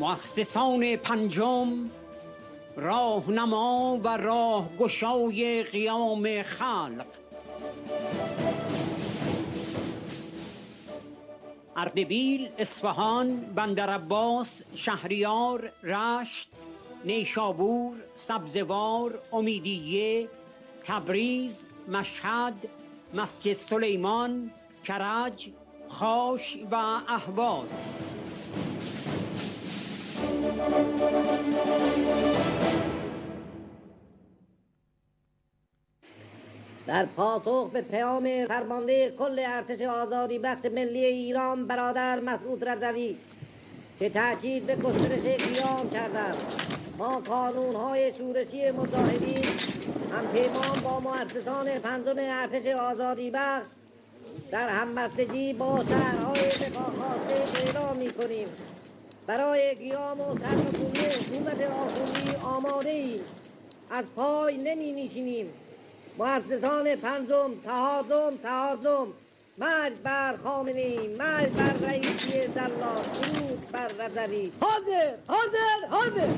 مؤسسان پنجم، راهنما و راهگشای قیام خلق. اردبیل، اصفهان، بندرعباس، شهریار، رشت، نیشابور، سبزوار، امیدیه، تبریز، مشهد، مسجد سلیمان، کرج، خاش و اهواز. در پاسخ به پیام فرمانده کل ارتش آزادی بخش ملی ایران برادر مسعود رضوی که تاکید به گسترش قیام کردند، ما کانون‌های شورشی مجاهدین همپیمان با مؤسسان پنجم ارتش آزادی بخش در همبستگی با شهرهای دفاع خواسته اعلام می‌کنیم برای قیام و سرنگونی حکومت آخوندی آماده ایم. از پای نمی‌نشینیم. مؤسسان پنجم تهاجم، مرگ بر خامنه‌ای، مرگ بر رئیسی زلات، درود بر رضوی. حاضر.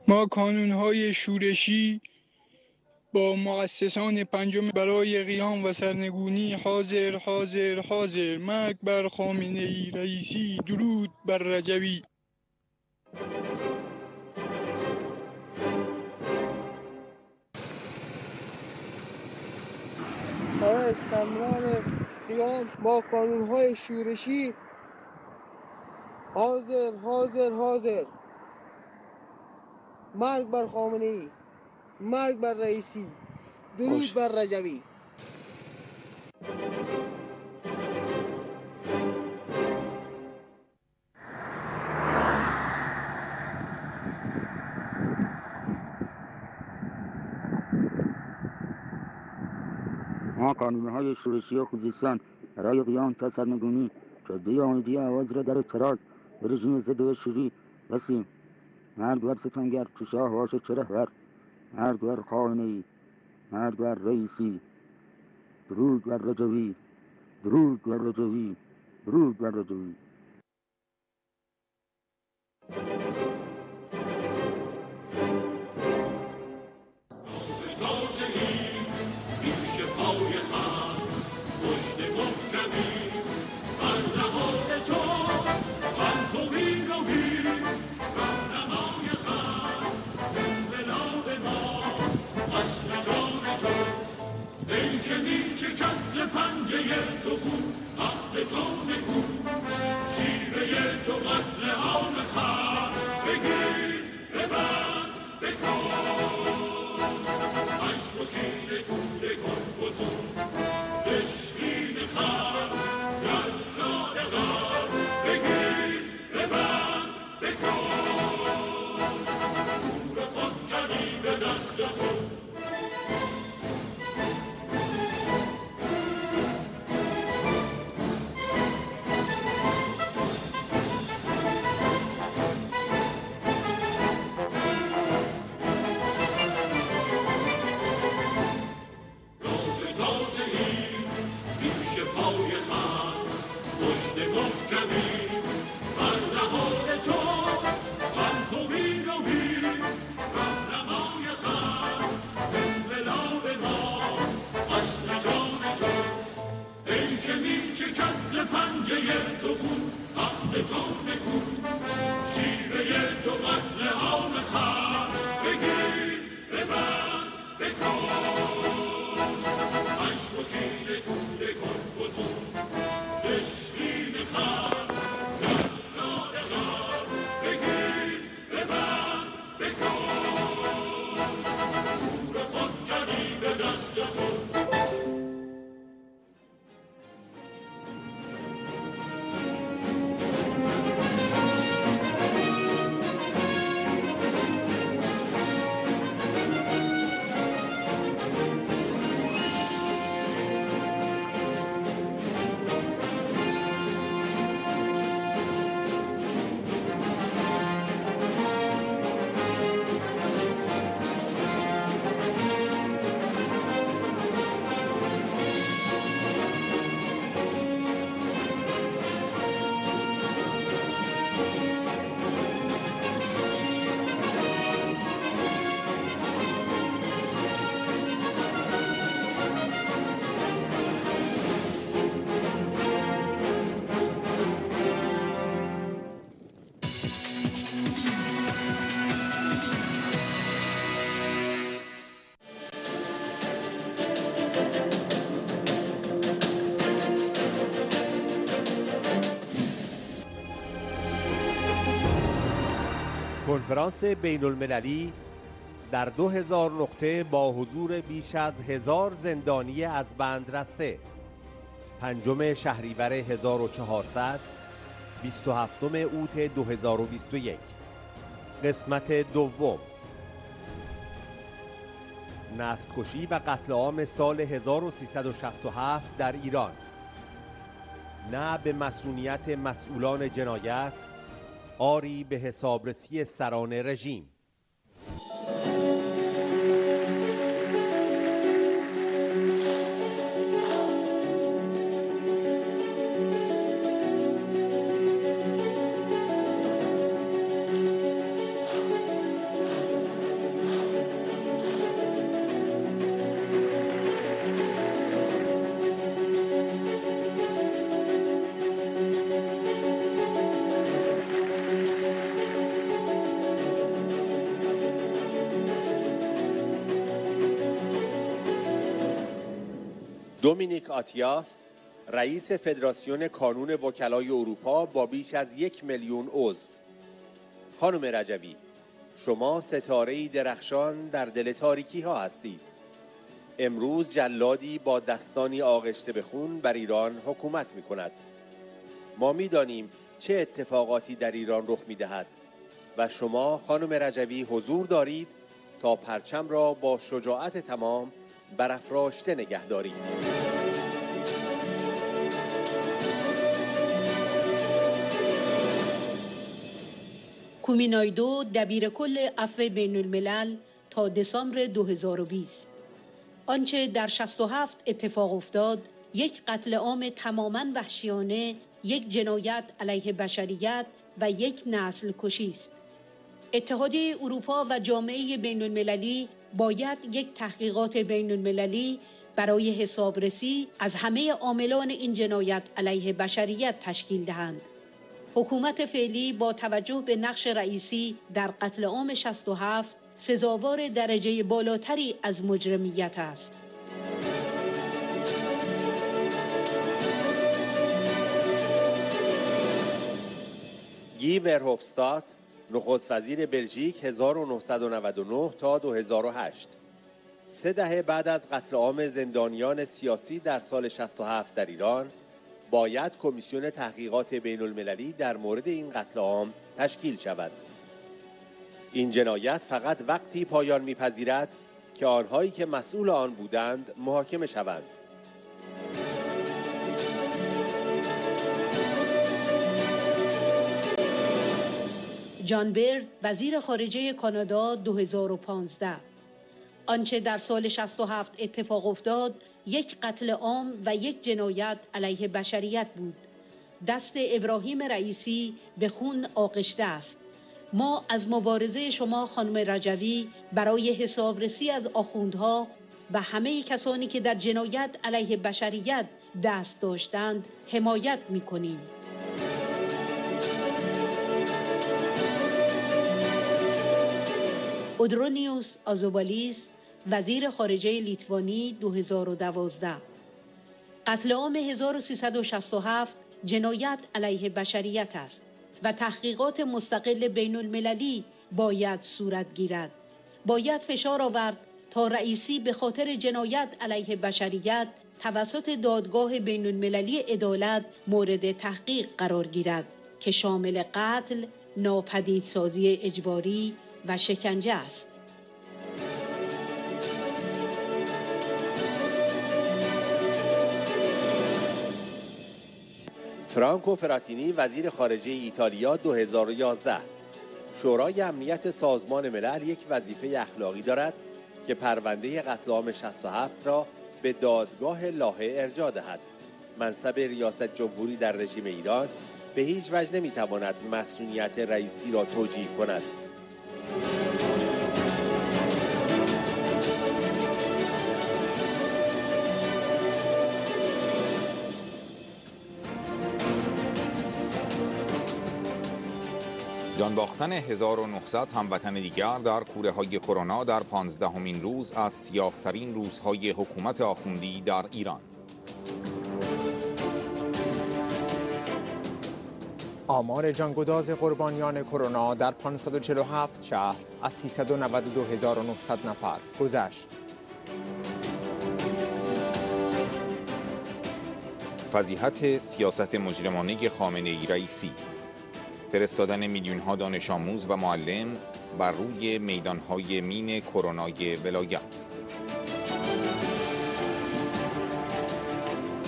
ما کانون‌های شورشی با مؤسسان پنجم برای قیام و سرنگونی حاضر. مرگ بر خامنه‌ای رئیسی، درود بر رجوی. برای استمرار قیام با کانون‌های شورشی حاضر. مرگ بر خامنه‌ای، مرگ بر رئیسی، درود بر رجوی. ما کانون‌های شورشی و خصوصاً برای قیام تا سرنگونی جاده آزادی آواز را در اعتراض به رژیم ضد شوری رسیم. مرگ بر ستمگر چو شاه باشه چه رهبر، مرگ بر خامنه‌ای، مرگ بر رئیسی، درود بر رجوی، درود بر رجوی، درود بر رجوی. کنفرانس بین المللی در 2000 نقطه با حضور بیش از 1000 زندانی از بند رسته. 5 شهریور 1400، 27 اوت 2021. قسمت دوم. نسل‌کشی و قتل عام سال 1367 در ایران. نه به مسئولیت مسئولان جنایت، آری به حسابرسی سران رژیم. دومینیک آتیاس، رئیس فدراسیون کانون وکلای اروپا با بیش از 1 میلیون عضو. خانم رجوی، شما ستاره‌ای درخشان در دل تاریکی ها هستید. امروز جلادی با دستانی آغشته به خون بر ایران حکومت می کند. ما می دانیم چه اتفاقاتی در ایران رخ می دهد و شما خانم رجوی حضور دارید تا پرچم را با شجاعت تمام برافراشته نگه دارید. کومینایدو دبیرکل عفو بین الملل تا دسامبر 2020. آنچه در 67 اتفاق افتاد یک قتل عام تماماً وحشیانه، یک جنایت علیه بشریت و یک نسل کشی است. اتحادیه اروپا و جامعه بین المللی باید یک تحقیقات بین المللی برای حسابرسی از همه عاملان این جنایت علیه بشریت تشکیل دهند. حکومت فعلی با توجه به نقش رئیسی در قتل عام 67 سزاوار درجه بالاتری از مجرمیت است. گی ورهوفستاد، نخست وزیر بلژیک 1999 تا 2008. 3 دهه بعد از قتل عام زندانیان سیاسی در سال 67 در ایران، باید کمیسیون تحقیقات بین المللی در مورد این قتل عام تشکیل شود. این جنایت فقط وقتی پایان می‌پذیرد که آنهایی که مسئول آن بودند محاکمه شوند. جان برد، وزیر خارجه کانادا 2015. آنچه در سال 67 اتفاق افتاد یک قتل عام و یک جنایت علیه بشریت بود. دست ابراهیم رئیسی به خون آغشته است. ما از مبارزه شما خانم رجوی برای حسابرسی از آخوندها و همه کسانی که در جنایت علیه بشریت دست داشتند حمایت می‌کنیم. اودرونیوس آزوبالیس، وزیر خارجه لیتوانی 2012. قتل عام 1367 جنایت علیه بشریت است و تحقیقات مستقل بین المللی باید صورت گیرد. باید فشار آورد تا رئیسی به خاطر جنایت علیه بشریت توسط دادگاه بین المللی عدالت مورد تحقیق قرار گیرد که شامل قتل، ناپدیدسازی اجباری و شکنجه است. فرانکو فراتینی، وزیر خارجه ایتالیا 2011. شورای امنیت سازمان ملل یک وظیفه اخلاقی دارد که پرونده قتل عام 67 را به دادگاه لاهه ارجاع دهد. منصب ریاست جمهوری در رژیم ایران به هیچ وجه نمیتواند مسئولیت رئیسی را توجیه کند. جان باختن 1900 هموطن دیگر در کوره‌های کرونا در 15مین روز از سیاه‌ترین روزهای حکومت آخوندی در ایران. آمار جانگداز قربانیان کرونا در 547 شهر از 392,900 نفر گذشت. فضیحت سیاست مجرمانه خامنه‌ای رئیسی، فرستادن میلیون‌ها دانش آموز و معلم بر روی میدان‌های مین کرونای ولایت.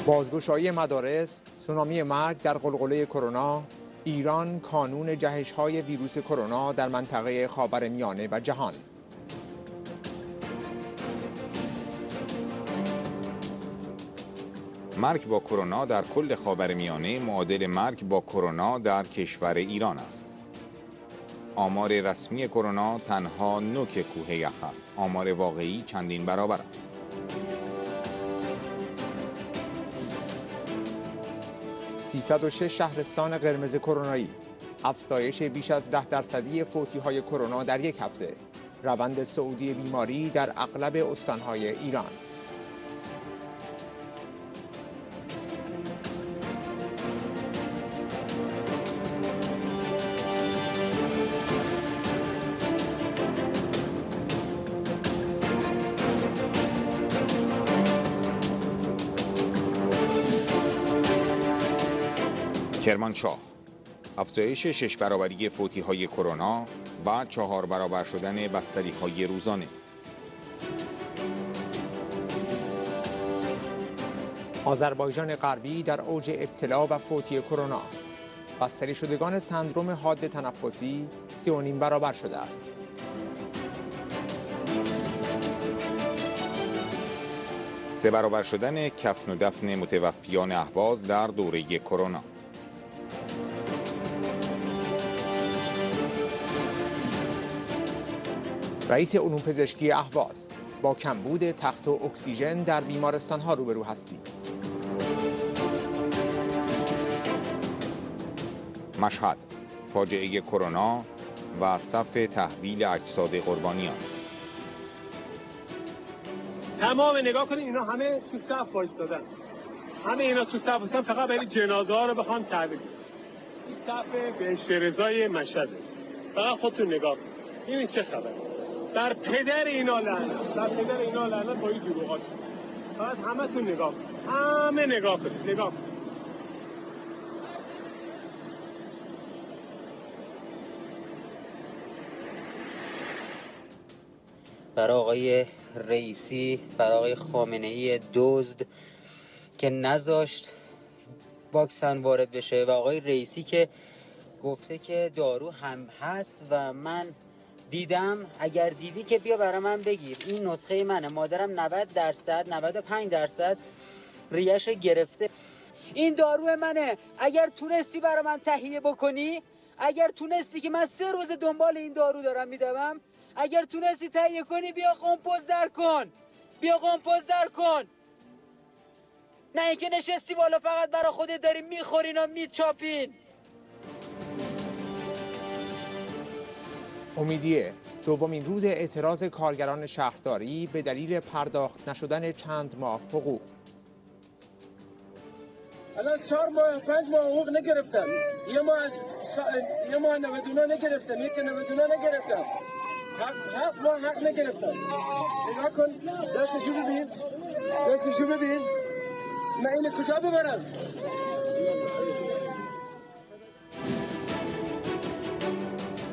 بازگشایی مدارس، سونامی مرگ در غلغله کرونا، ایران کانون جهش‌های ویروس کرونا در منطقه خاورمیانه و جهان. مرگ با کرونا در کل خاورمیانه معادل مرگ با کرونا در کشور ایران است. آمار رسمی کرونا تنها نوک کوه یخ است. آمار واقعی چندین برابر است. سی 306 شهرستان قرمز کرونایی، افزایش بیش از 10% فوتی‌های کرونا در یک هفته، روند صعودی بیماری در اغلب استان‌های ایران. کرمانشاه، افزایش 6 برابری فوتی‌های کرونا و 4 برابر شدن بستری‌های روزانه. آذربایجان غربی در اوج ابتلا و فوتی کرونا، بستری شدگان سندروم حاد تنفسی 3.5 برابر شده است. سه برابر شدن کفن و دفن متوفیان اهواز در دوره کرونا. رئیس علوم پزشکی اهواز: با کمبود تخت و اکسیژن در بیمارستان‌ها روبرو هستیم. مشهد: فاجعه کرونا و صف تحویل اجساد قربانیان. تمام نگاه کنید، اینا همه تو صف وایسادن. همه اینا تو صف وایسادن فقط برای جنازه ها رو بخوام تحویل بدن. این صف بهشت رضای مشهد. فقط خودتون نگاه کنید. ببین چه خبره. در پدر اینا لعنت. در پدر اینا لعنت با این دروغات. فقط همتون نگاه کنید. همه نگاه کنید. نگاه کنید. برای آقای رئیسی، برای آقای خامنه‌ای دزد که نذاشت واکسن وارد بشه و آقای رئیسی که گفته که دارو هم هست و من دیدم. اگر دیدی که بیا برای من بگیر، این نسخه منه. مادرم 90%، 95% ریش گرفته. این دارو منه. اگر تونستی برای من تهیه بکنی، اگر تونستی، که من 3 روز دنبال این دارو دارم میدوم، اگر تونستی تهیه کنی بیا قمپوز در کن. بیا قمپوز در کن. نه اینکه نشستی بالا فقط برای خودت داری میخورین و میچاپین. امیدیه: دومین روز اعتراض کارگران شهرداری به دلیل پرداخت نشدن چند ماه حقوق. الان 4 ماه 5 ماه حقوق نگرفتم. یه ماه 99 نگرفتم. یک 99 نگرفتم. 7 ماه حق نگرفتم. نگاه کن، دستشو ببین. دستشو ببین. من اینو کجا ببرم؟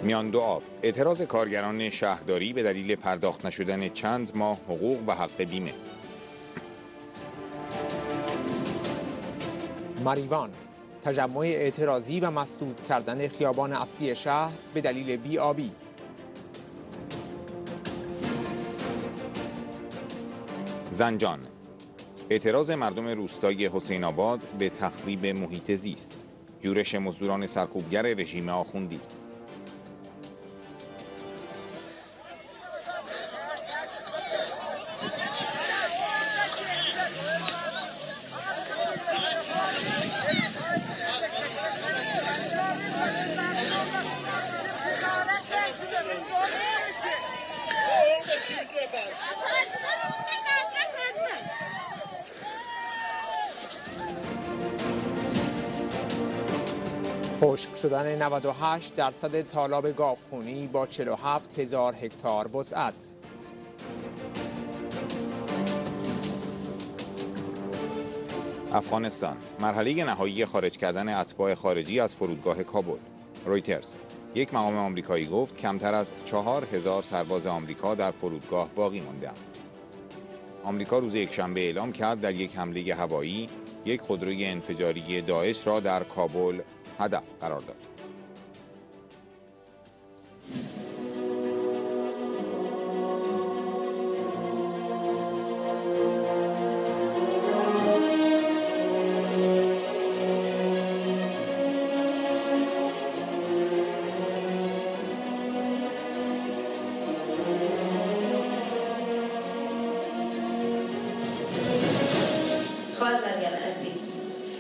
میان دو آب: اعتراض کارگران شهرداری به دلیل پرداخت نشدن چند ماه حقوق و حق بیمه. مریوان: تجمع اعتراضی و مسدود کردن خیابان اصلی شهر به دلیل بی‌آبی. زنجان: اعتراض مردم روستای حسین آباد به تخریب محیط زیست. یورش مزدوران سرکوبگر رژیم آخوندی. خشک شدن 98% تالاب گاوخونی با 47,000 هکتار وسعت. افغانستان: مرحله نهایی خارج کردن اتباع خارجی از فرودگاه کابل. رویترز: یک مقام آمریکایی گفت کمتر از 4,000 سرباز آمریکا در فرودگاه باقی مانده‌اند. آمریکا روز یکشنبه اعلام کرد در یک حمله هوایی یک خودروی انفجاری داعش را در کابل هدف قرار داد.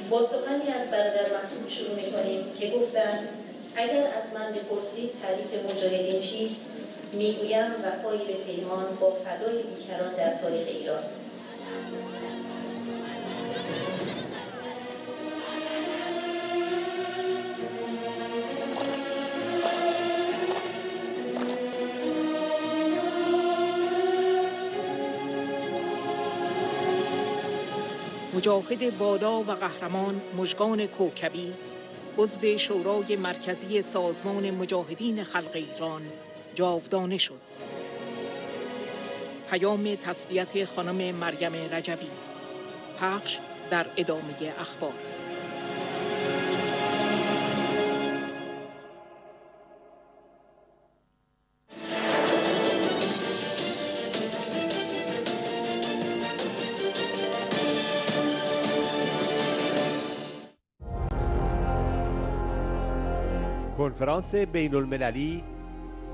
با سخنی از برادر مسعود شروع می‌کنیم که گفتند اگر از من بپرسید تعریف مجاهدین چیست، میگویم وفای به پیمان با فدای بیکران در تاریخ ایران. مجاهد بالا و قهرمان مژگان کوکبی، عضو شورای مرکزی سازمان مجاهدین خلق ایران، جاودانه شد. پیام تسلیت خانم مریم رجوی. پخش در ادامه اخبار. کنفرانس بین المللی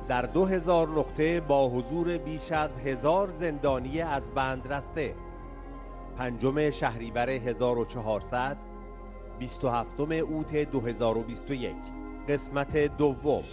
در 2000 نقطه با حضور بیش از 1000 زندانی از بند رسته. 5 شهریور 1400، 27 اوت 2021. قسمت دوم.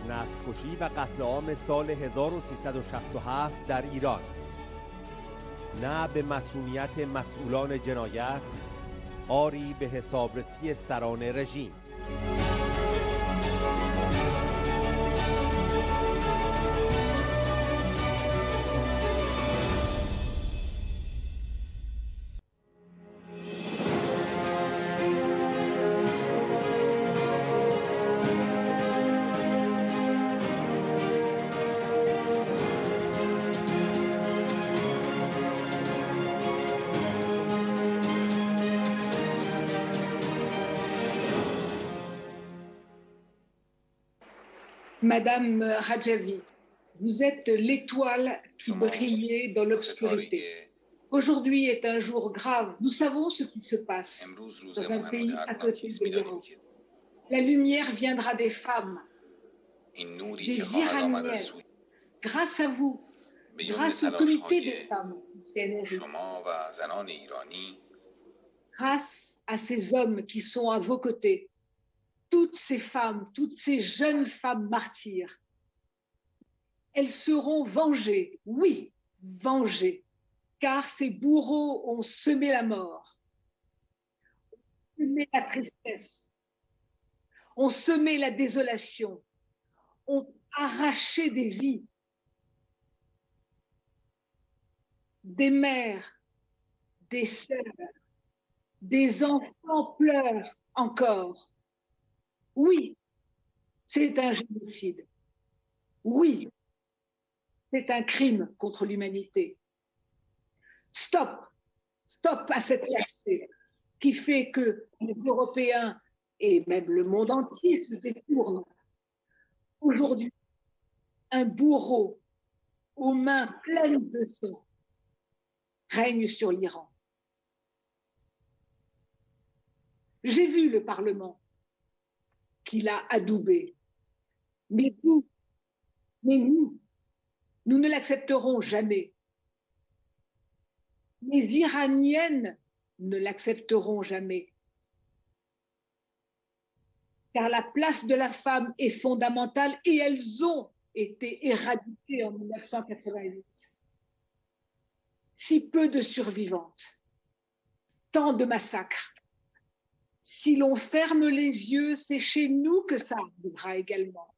نسل‌کشی و قتل عام سال 1367 در ایران. نه به مسئولیت مسئولان جنایت، آری به حسابرسی سران رژیم. Madame Rajavi, vous êtes l'étoile qui brillait dans l'obscurité. Aujourd'hui est un jour grave. Nous savons ce qui se passe dans un pays à côté de l'Iran. La lumière viendra des femmes, des Iraniennes. Grâce à vous, grâce au comité des femmes, grâce à ces hommes qui sont à vos côtés, toutes ces femmes, toutes ces jeunes femmes martyrs, elles seront vengées, oui, vengées, car ces bourreaux ont semé la mort, ont semé la tristesse, ont semé la désolation, ont arraché des vies. Des mères, des sœurs, des enfants pleurent encore. Oui, c'est un génocide. Oui, c'est un crime contre l'humanité. Stop, stop à cette lâcheté qui fait que les Européens et même le monde entier se détournent. Aujourd'hui, un bourreau aux mains pleines de sang règne sur l'Iran. J'ai vu le Parlement qui l'a adoubé. Mais nous, nous ne l'accepterons jamais. Les Iraniennes ne l'accepteront jamais. Car la place de la femme est fondamentale et elles ont été éradiquées en 1988. Si peu de survivantes, tant de massacres. Si l'on ferme les yeux, c'est chez nous que ça arrivera également.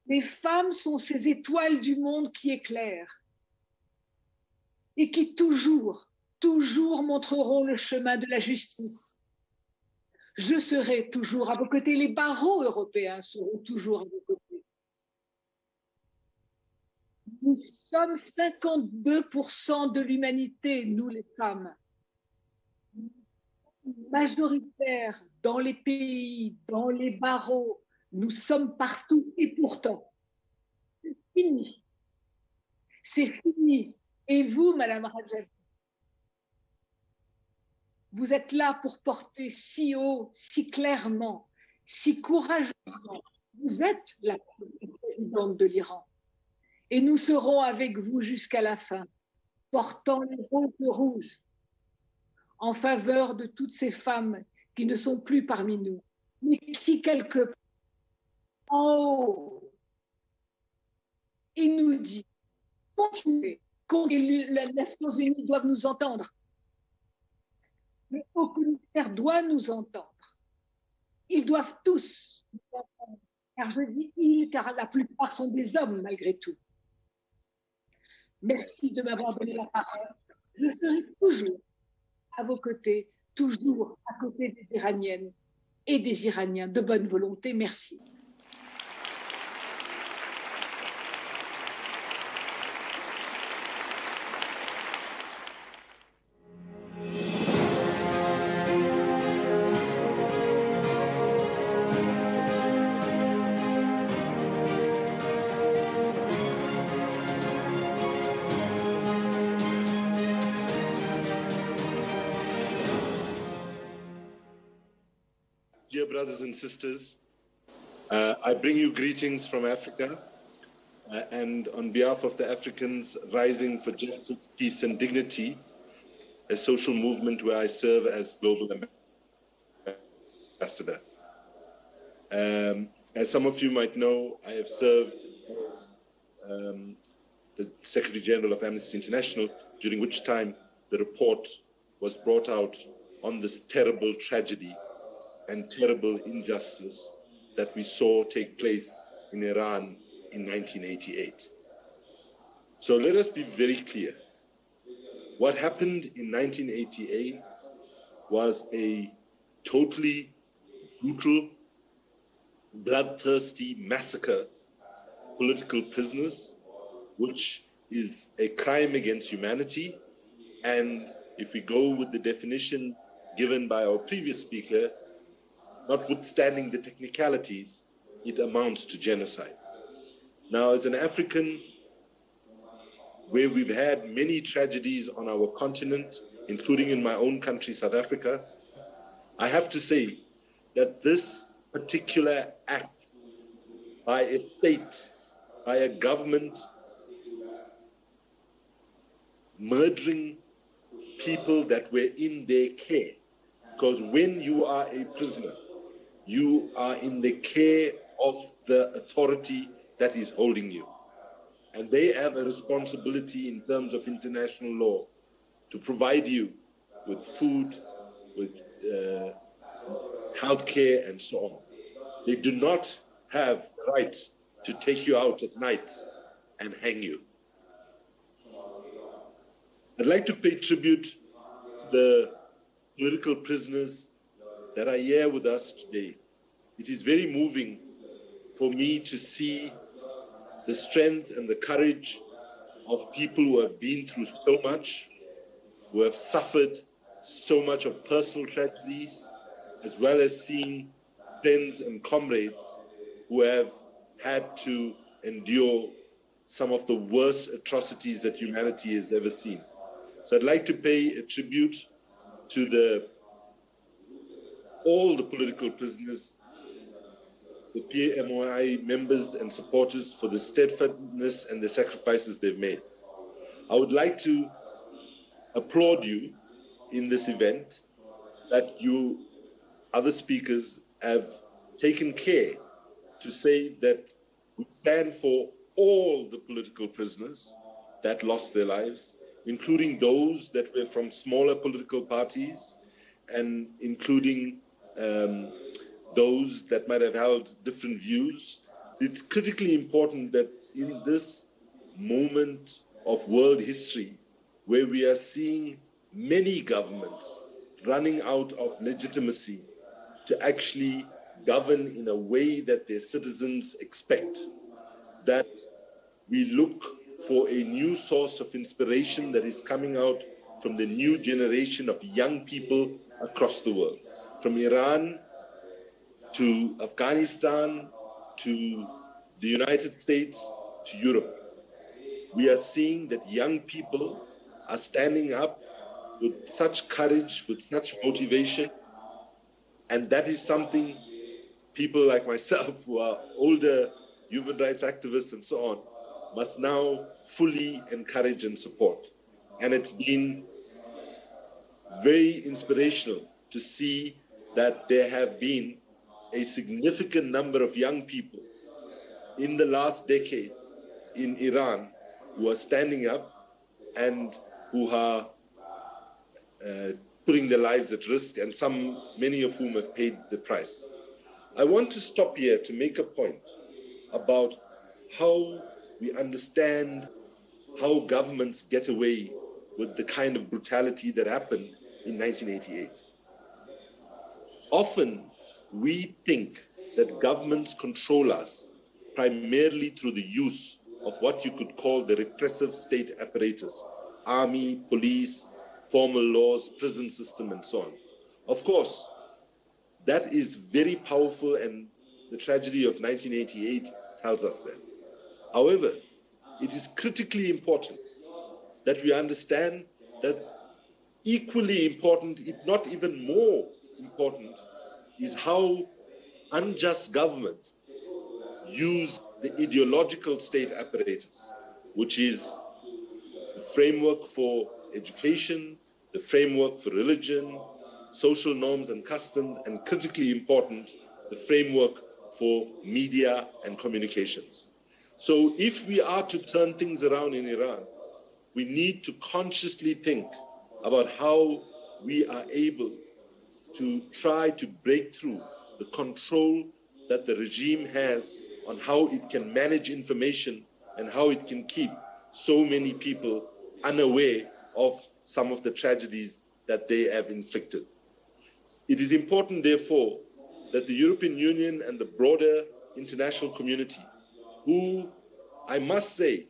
Les femmes sont ces étoiles du monde qui éclairent et qui toujours montreront le chemin de la justice. Je serai toujours à vos côtés, les barreaux européens seront toujours à vos côtés. Nous sommes 52% de l'humanité, nous les femmes. Majoritaires dans les pays, dans les barreaux, nous sommes partout et pourtant, c'est fini. C'est fini Et vous, Madame Rajavi, vous êtes là pour porter si haut, si clairement, si courageusement. Vous êtes la présidente de l'Iran. Et nous serons avec vous jusqu'à la fin, portant les roses rouges en faveur de toutes ces femmes qui ne sont plus parmi nous, mais qui quelque part en haut, ils nous disent, continuez, les Nations Unies doivent nous entendre. Le haut commissaire doit nous entendre. Ils doivent tous nous entendre. Car je dis ils, car la plupart sont des hommes malgré tout. Merci de m'avoir donné la parole. Je serai toujours à vos côtés, toujours à côté des Iraniennes et des Iraniens de bonne volonté. Merci. Dear brothers and sisters, I bring you greetings from Africa, and on behalf of the Africans rising for justice, peace and dignity, a social movement where I serve as global ambassador. As some of you might know, I have served as the Secretary General of Amnesty International, during which time the report was brought out on this terrible tragedy and terrible injustice that we saw take place in Iran in 1988. So let us be very clear. What happened in 1988 was a totally brutal, bloodthirsty massacre, political prisoners, which is a crime against humanity. And if we go with the definition given by our previous speaker, notwithstanding the technicalities, it amounts to genocide. Now, as an African, where we've had many tragedies on our continent, including in my own country, South Africa, I have to say that this particular act by a state, by a government, murdering people that were in their care, because when you are a prisoner, you are in the care of the authority that is holding you. And they have a responsibility in terms of international law to provide you with food, with health care, and so on. They do not have the right to take you out at night and hang you. I'd like to pay tribute to the political prisoners that are here with us today. It is very moving for me to see the strength and the courage of people who have been through so much, who have suffered so much of personal tragedies, as well as seeing friends and comrades who have had to endure some of the worst atrocities that humanity has ever seen. So I'd like to pay a tribute to all the political prisoners, the PMOI members and supporters, for the steadfastness and the sacrifices they've made. I would like to applaud you in this event that you, other speakers, have taken care to say that we stand for all the political prisoners that lost their lives, including those that were from smaller political parties, and including those that might have held different views. It's critically important that in this moment of world history, where we are seeing many governments running out of legitimacy to actually govern in a way that their citizens expect, that we look for a new source of inspiration that is coming out from the new generation of young people across the world, from Iran to Afghanistan, to the United States, to Europe. we are seeing that young people are standing up with such courage, with such motivation, and that is something people like myself, who are older human rights activists and so on, must now fully encourage and support. And it's been very inspirational to see that there have been a significant number of young people in the last decade in Iran who are standing up and who are putting their lives at risk, and many of whom have paid the price. I want to stop here to make a point about how we understand how governments get away with the kind of brutality that happened in 1988. Often we think that governments control us primarily through the use of what you could call the repressive state apparatus, army, police, formal laws, prison system, and so on. Of course, that is very powerful, and the tragedy of 1988 tells us that. However, it is critically important that we understand that equally important, if not even more important, is how unjust governments use the ideological state apparatus, which is the framework for education, the framework for religion, social norms and customs, and critically important, the framework for media and communications. So if we are to turn things around in Iran, we need to consciously think about how we are able to try to break through the control that the regime has on how it can manage information and how it can keep so many people unaware of some of the tragedies that they have inflicted. It is important, therefore, that the European Union and the broader international community, who I must say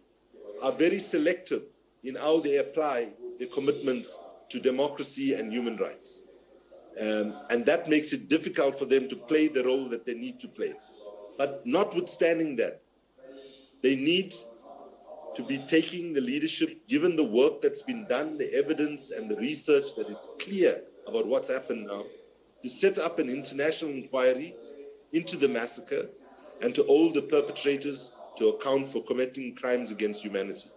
are very selective in how they apply their commitments to democracy and human rights. And that makes it difficult for them to play the role that they need to play. But notwithstanding that, they need to be taking the leadership, given the work that's been done, the evidence and the research that is clear about what's happened now, to set up an international inquiry into the massacre and to hold the perpetrators to account for committing crimes against humanity.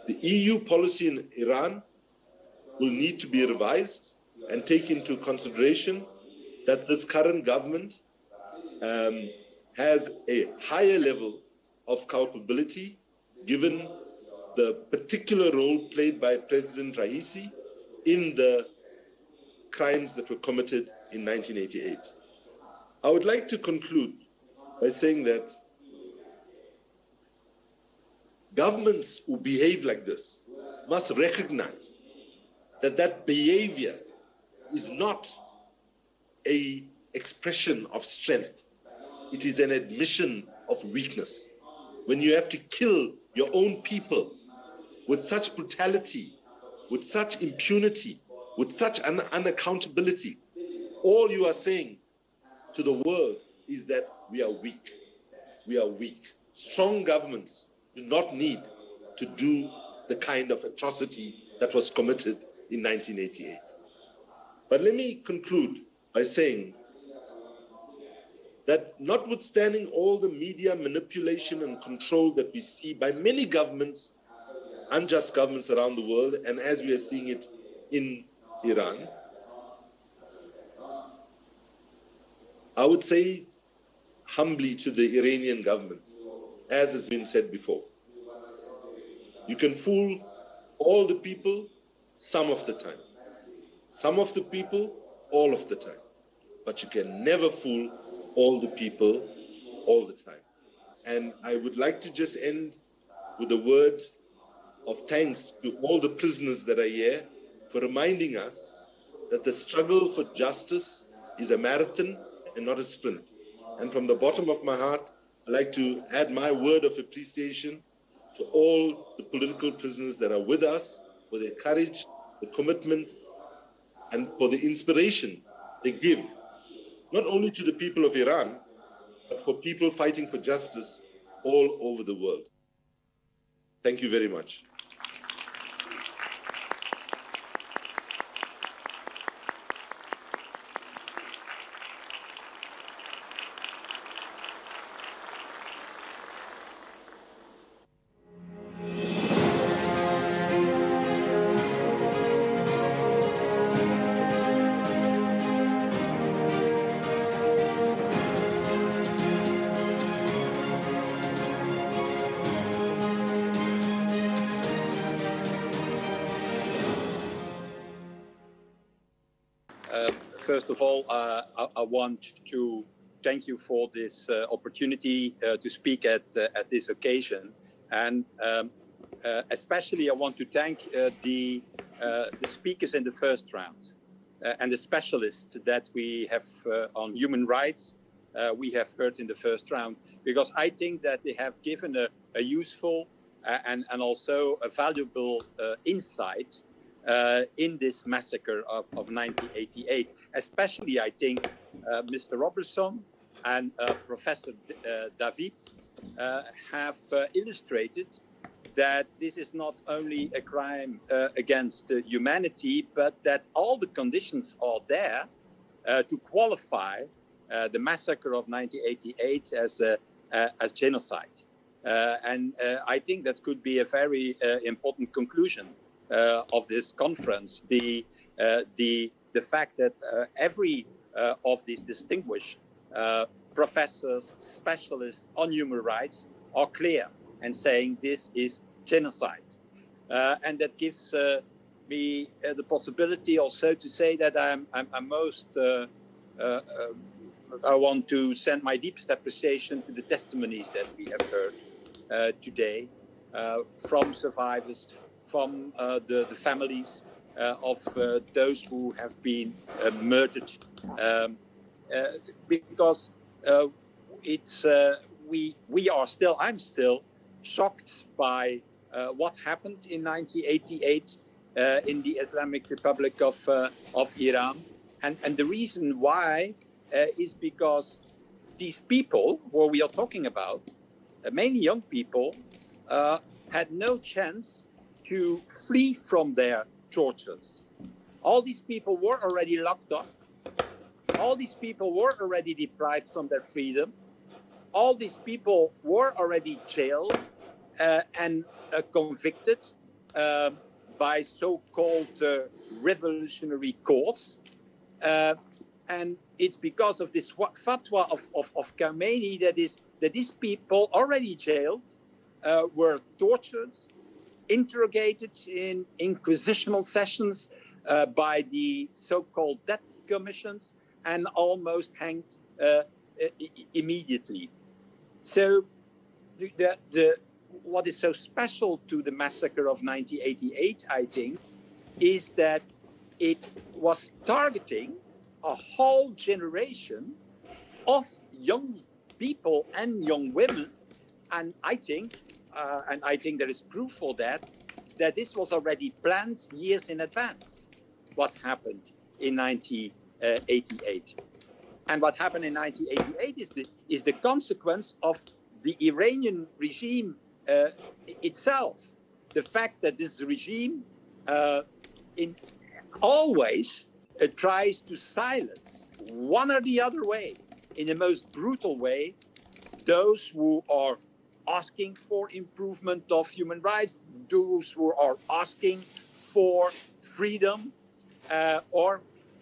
The EU policy in Iran will need to be revised and take into consideration that this current government has a higher level of culpability given the particular role played by President Raisi in the crimes that were committed in 1988. I would like to conclude by saying that governments who behave like this must recognize that that behavior is not an expression of strength. It is an admission of weakness. When you have to kill your own people with such brutality, with such impunity, with such unaccountability, all you are saying to the world is that we are weak. We are weak. Strong governments do not need to do the kind of atrocity that was committed in 1988. But let me conclude by saying that notwithstanding all the media manipulation and control that we see by many governments, unjust governments around the world, and as we are seeing it in Iran, I would say humbly to the Iranian government, as has been said before, you can fool all the people some of the time. Some of the people, all of the time. But you can never fool all the people all the time. And I would like to just end with a word of thanks to all the prisoners that are here for reminding us that the struggle for justice is a marathon and not a sprint. And from the bottom of my heart, I'd like to add my word of appreciation to all the political prisoners that are with us for their courage, the commitment, and for the inspiration they give, not only to the people of Iran, but for people fighting for justice all over the world. Thank you very much. First of all, I want to thank you for this opportunity to speak at this occasion, and especially I want to thank the speakers in the first round and the specialists that we have on human rights we have heard in the first round, because I think that they have given a useful and also a valuable insight in this massacre of 1988. Especially, I think, Mr. Robertson and Professor David have illustrated that this is not only a crime against humanity, but that all the conditions are there to qualify the massacre of 1988 as genocide. And I think that could be a very important conclusion of this conference, the fact that every of these distinguished professors, specialists on human rights are clear and saying this is genocide. And that gives me the possibility also to say that I want to send my deepest appreciation to the testimonies that we have heard today from survivors, from the families of those who have been murdered, because I'm still shocked by what happened in 1988 in the Islamic Republic of Iran, and the reason why is because these people who we are talking about, mainly young people, had no chance to flee from their tortures. All these people were already locked up. All these people were already deprived from their freedom. All these people were already jailed and convicted by so-called revolutionary courts. And it's because of this fatwa of Khamenei that these people already jailed were tortured, interrogated in inquisitional sessions by the so-called death commissions, and almost hanged immediately. So what is so special to the massacre of 1988, I think, is that it was targeting a whole generation of young people and young women. And I think there is proof for that this was already planned years in advance, what happened in 1988. And what happened in 1988 is the consequence of the Iranian regime itself. The fact that this regime always tries to silence one or the other way, in the most brutal way, those who are asking for improvement of human rights, those who are asking for freedom, or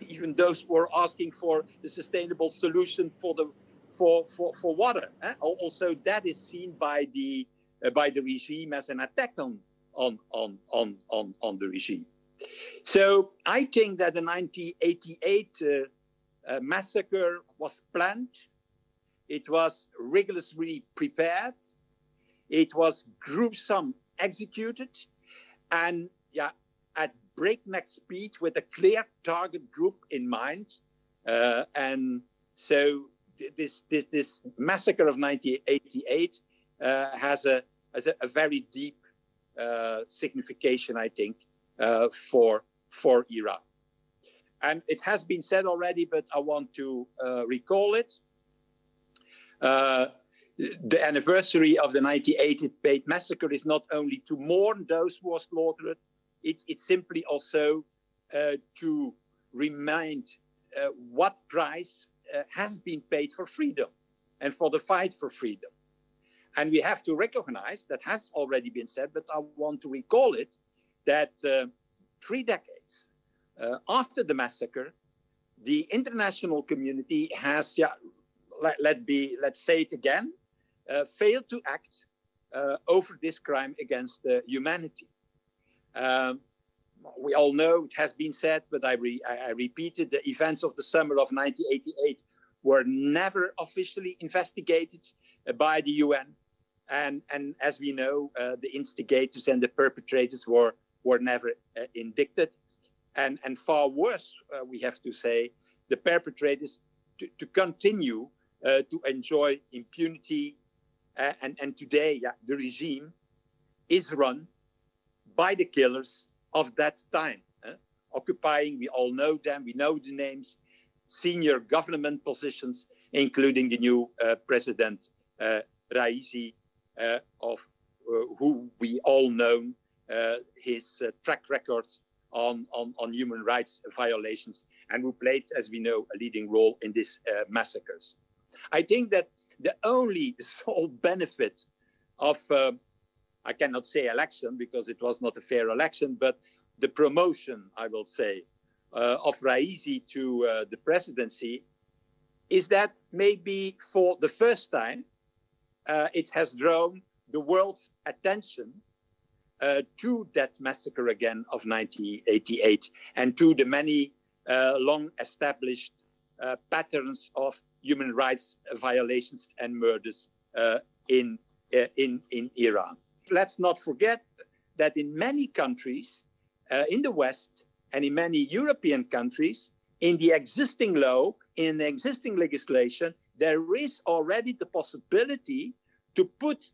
even those who are asking for the sustainable solution for water. Also, that is seen by the regime as an attack on the regime. So I think that the 1988 massacre was planned. It was rigorously prepared. It was gruesome executed, and at breakneck speed with a clear target group in mind. And so this massacre of 1988 has a very deep signification, I think, for Iran. And it has been said already, but I want to recall it. the anniversary of the 1988 massacre is not only to mourn those who were slaughtered, it's simply also to remind what price has been paid for freedom and for the fight for freedom. And we have to recognize, that has already been said, but I want to recall it, that 3 decades after the massacre, the international community has, let's say it again, failed to act over this crime against humanity. We all know, it has been said, but I repeated, the events of the summer of 1988 were never officially investigated by the UN. And as we know, the instigators and the perpetrators were never indicted. And far worse, we have to say, the perpetrators to continue to enjoy impunity. And today, the regime is run by the killers of that time, occupying, we all know them, we know the names, senior government positions, including the new President Raisi, of who we all know his track record on human rights violations, and who played, as we know, a leading role in these massacres. I think that the sole benefit of, I cannot say election because it was not a fair election, but the promotion, I will say, of Raisi to the presidency is that maybe for the first time, it has drawn the world's attention to that massacre again of 1988 and to the many long-established patterns of human rights violations and murders in Iran. Let's not forget that in many countries in the West and in many European countries, in the existing law, in the existing legislation, there is already the possibility to put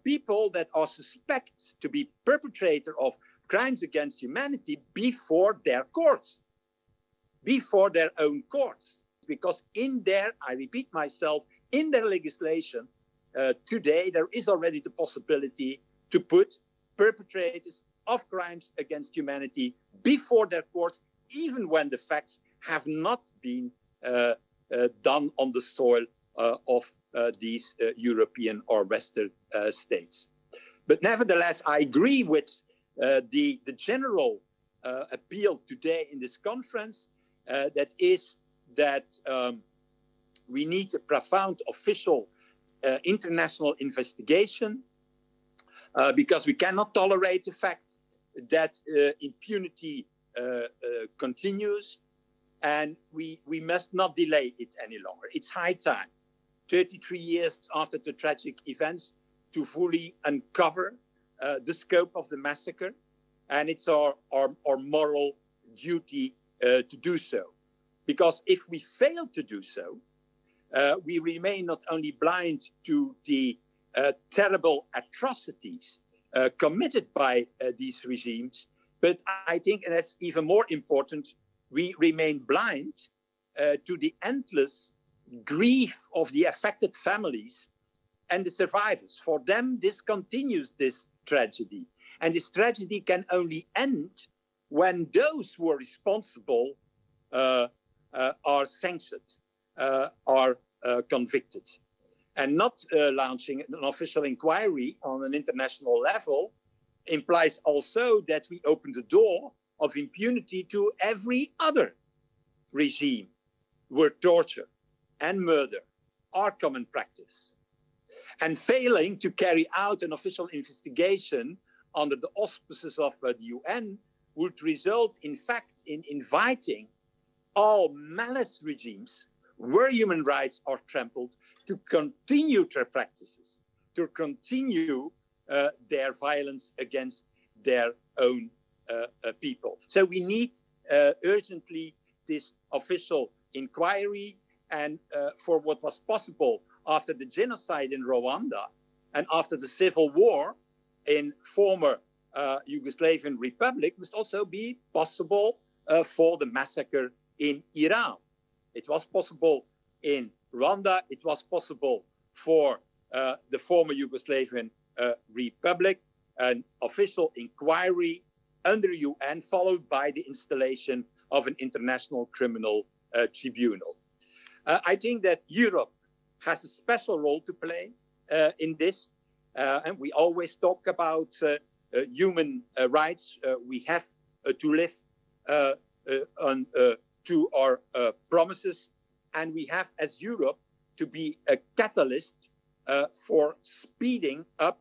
people that are suspected to be perpetrators of crimes against humanity before their courts, before their own courts. Because in their, I repeat myself, in their legislation today, there is already the possibility to put perpetrators of crimes against humanity before their courts, even when the facts have not been done on the soil of these European or Western states. But nevertheless, I agree with the general appeal today in this conference, that is that we need a profound official international investigation because we cannot tolerate the fact that impunity continues, and we must not delay it any longer. It's high time, 33 years after the tragic events, to fully uncover the scope of the massacre, and it's our moral duty to do so. Because if we fail to do so, we remain not only blind to the terrible atrocities committed by these regimes, but I think, and that's even more important, we remain blind to the endless grief of the affected families and the survivors. For them, this continues, this tragedy. And this tragedy can only end when those who are responsible are sanctioned, are convicted. And not launching an official inquiry on an international level implies also that we open the door of impunity to every other regime where torture and murder are common practice. And failing to carry out an official investigation under the auspices of the UN would result, in fact, in inviting all malice regimes where human rights are trampled to continue their practices, to continue their violence against their own people. So we need urgently this official inquiry, and for what was possible after the genocide in Rwanda and after the civil war in former Yugoslavian Republic must also be possible for the massacre in Iran. It was possible in Rwanda, it was possible for the former Yugoslavian Republic, an official inquiry under UN, followed by the installation of an international criminal tribunal. I think that Europe has a special role to play in this, and we always talk about human rights. We have to live to our promises, and we have, as Europe, to be a catalyst for speeding up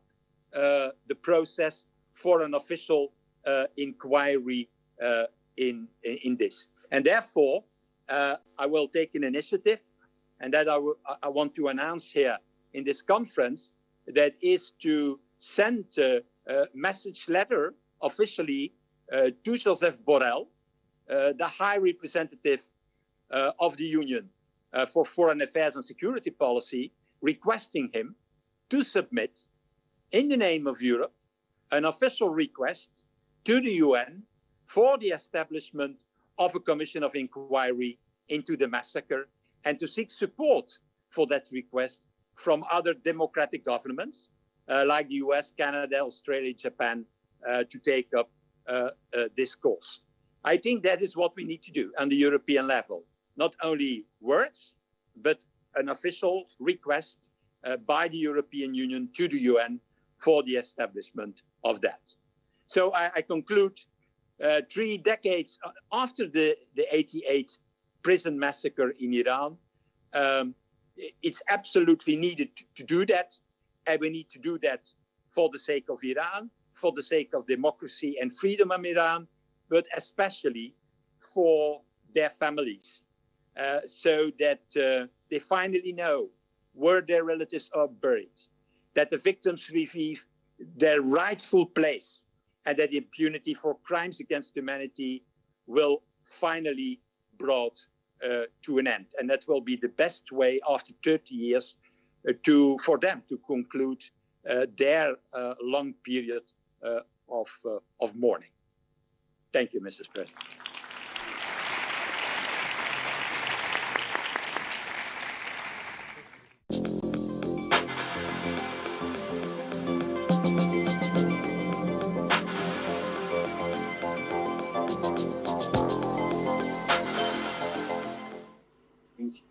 the process for an official inquiry in this. And therefore, I will take an initiative, and that I want to announce here in this conference, that is to send a message letter officially to Joseph Borrell, the High Representative of the Union for Foreign Affairs and Security Policy, requesting him to submit, in the name of Europe, an official request to the UN for the establishment of a commission of inquiry into the massacre, and to seek support for that request from other democratic governments like the US, Canada, Australia, Japan, to take up this cause. I think that is what we need to do on the European level. Not only words, but an official request by the European Union to the UN for the establishment of that. So I conclude 3 decades after the 88 prison massacre in Iran, it's absolutely needed to do that. And we need to do that for the sake of Iran, for the sake of democracy and freedom of Iran, but especially for their families, so that they finally know where their relatives are buried, that the victims receive their rightful place, and that impunity for crimes against humanity will finally brought to an end. And that will be the best way after 30 years for them to conclude their long period of mourning. Thank you, Mrs. President.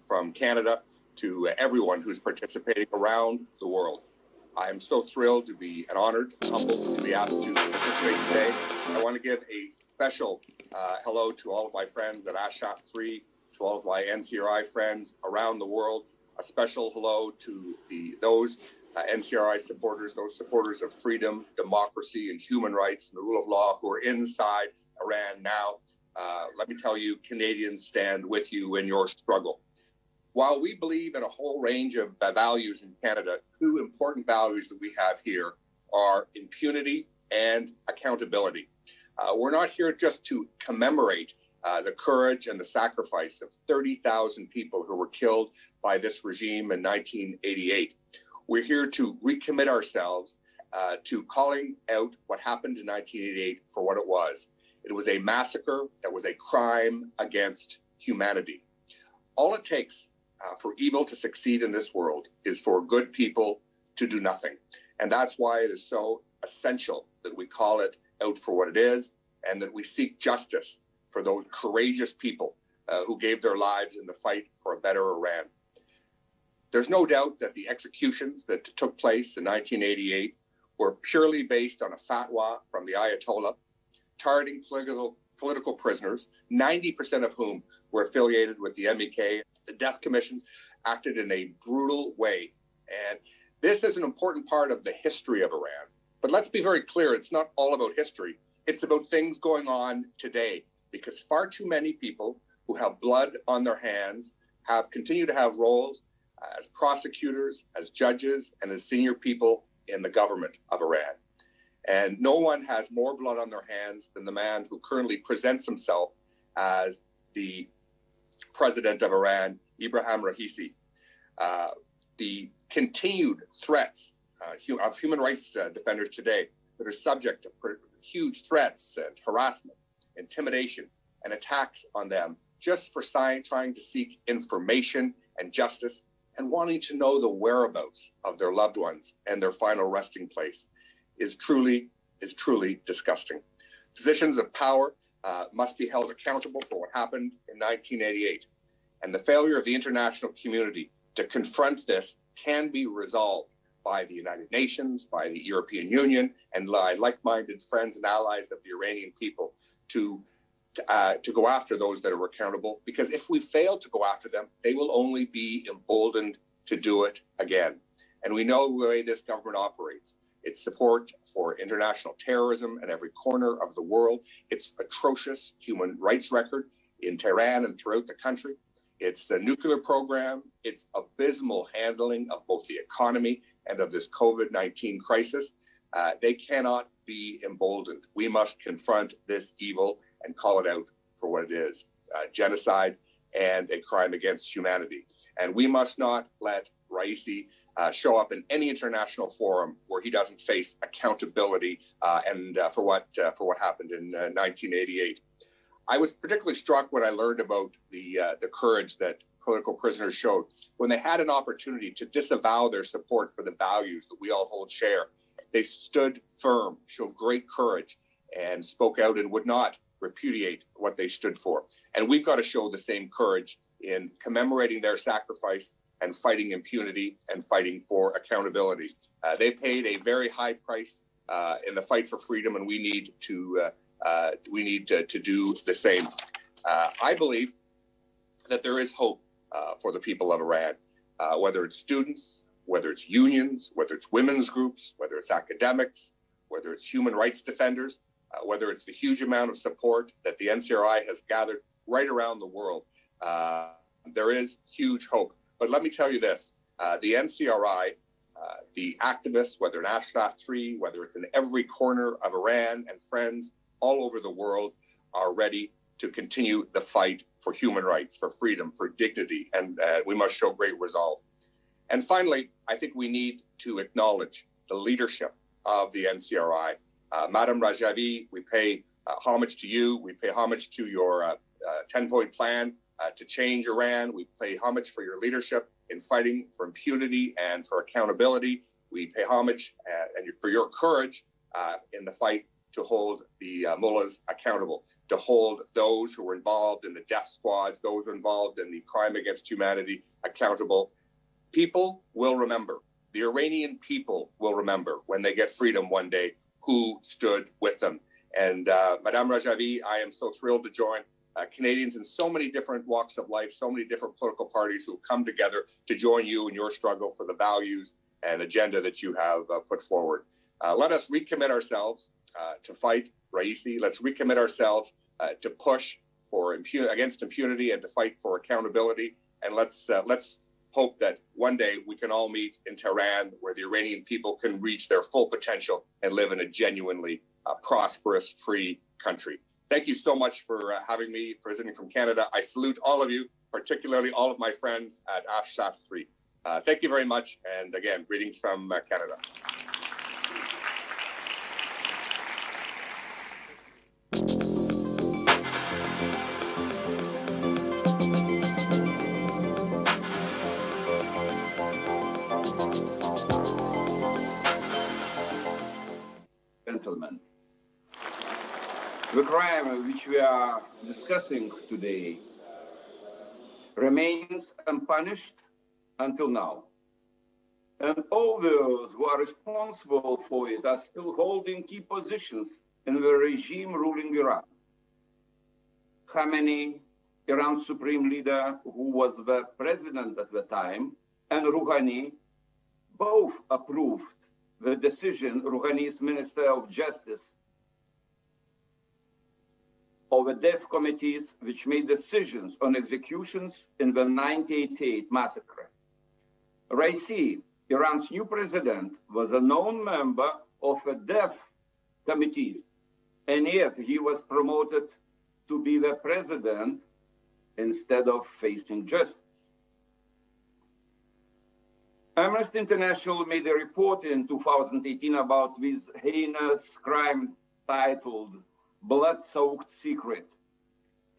From Canada to everyone who's participating around the world. I am so thrilled to be and honored, humbled to be asked to participate today. I want to give a special hello to all of my friends at ASHAT 3, to all of my NCRI friends around the world. A special hello to those NCRI supporters, those supporters of freedom, democracy, and human rights and the rule of law who are inside Iran now. Let me tell you, Canadians stand with you in your struggle. While we believe in a whole range of values in Canada, 2 important values that we have here are impunity and accountability. We're not here just to commemorate the courage and the sacrifice of 30,000 people who were killed by this regime in 1988. We're here to recommit ourselves to calling out what happened in 1988 for what it was. It was a massacre that was a crime against humanity. All it takes for evil to succeed in this world is for good people to do nothing. And that's why it is so essential that we call it out for what it is, and that we seek justice for those courageous people who gave their lives in the fight for a better Iran. There's no doubt that the executions that took place in 1988 were purely based on a fatwa from the Ayatollah, targeting political prisoners, 90% of whom were affiliated with the MEK. The death commissions acted in a brutal way. And this is an important part of the history of Iran. But let's be very clear, it's not all about history. It's about things going on today, because far too many people who have blood on their hands have continued to have roles as prosecutors, as judges, and as senior people in the government of Iran. And no one has more blood on their hands than the man who currently presents himself as the president of Iran, Ibrahim Raisi. The continued threats of human rights defenders today that are subject to huge threats and harassment, intimidation, and attacks on them just for trying to seek information and justice and wanting to know the whereabouts of their loved ones and their final resting place is truly disgusting. Positions of power must be held accountable for what happened in 1988, and the failure of the international community to confront this can be resolved by the United Nations, by the European Union, and like-minded friends and allies of the Iranian people to go after those that are accountable. Because if we fail to go after them, they will only be emboldened to do it again. And we know the way this government operates. Its support for international terrorism at every corner of the world, its atrocious human rights record in Tehran and throughout the country, its nuclear program, its abysmal handling of both the economy and of this COVID-19 crisis, they cannot be emboldened. We must confront this evil and call it out for what it is, genocide and a crime against humanity. And we must not let Raisi show up in any international forum where he doesn't face accountability for what happened in 1988. I was particularly struck when I learned about the courage that political prisoners showed when they had an opportunity to disavow their support for the values that we all hold share. They stood firm, showed great courage, and spoke out and would not repudiate what they stood for. And we've got to show the same courage in commemorating their sacrifice and fighting impunity and fighting for accountability. They paid a very high price in the fight for freedom, and we need to do the same. I believe that there is hope for the people of Iran, whether it's students, whether it's unions, whether it's women's groups, whether it's academics, whether it's human rights defenders, whether it's the huge amount of support that the NCRI has gathered right around the world. There is huge hope. But let me tell you this, the NCRI, the activists, whether in Ashraf 3, whether it's in every corner of Iran and friends all over the world, are ready to continue the fight for human rights, for freedom, for dignity, and we must show great resolve. And finally, I think we need to acknowledge the leadership of the NCRI. Madam Rajavi, we pay homage to you. We pay homage to your 10-point plan to change Iran. We pay homage for your leadership in fighting for impunity and for accountability. We pay homage and for your courage in the fight to hold the mullahs accountable, to hold those who were involved in the death squads, those involved in the crime against humanity accountable. People will remember, the Iranian people will remember when they get freedom one day who stood with them. And Madame Rajavi, I am so thrilled to join Canadians in so many different walks of life, so many different political parties who come together to join you in your struggle for the values and agenda that you have put forward. Let us recommit ourselves to fight Raisi. Let's recommit ourselves to push for against impunity and to fight for accountability. And let's hope that one day we can all meet in Tehran, where the Iranian people can reach their full potential and live in a genuinely prosperous, free country. Thank you so much for having me, for visiting from Canada. I salute all of you, particularly all of my friends at Ashraf 3. Thank you very much. And again, greetings from Canada. Gentlemen, the crime which we are discussing today remains unpunished until now. And all those who are responsible for it are still holding key positions in the regime ruling Iran. Khamenei, Iran's supreme leader, who was the president at the time, and Rouhani both approved the decision, Rouhani's Minister of Justice, of the death committees which made decisions on executions in the 1988 massacre. Raisi, Iran's new president, was a known member of the death committees, and yet he was promoted to be the president instead of facing justice. Amnesty International made a report in 2018 about this heinous crime titled Blood-Soaked Secret.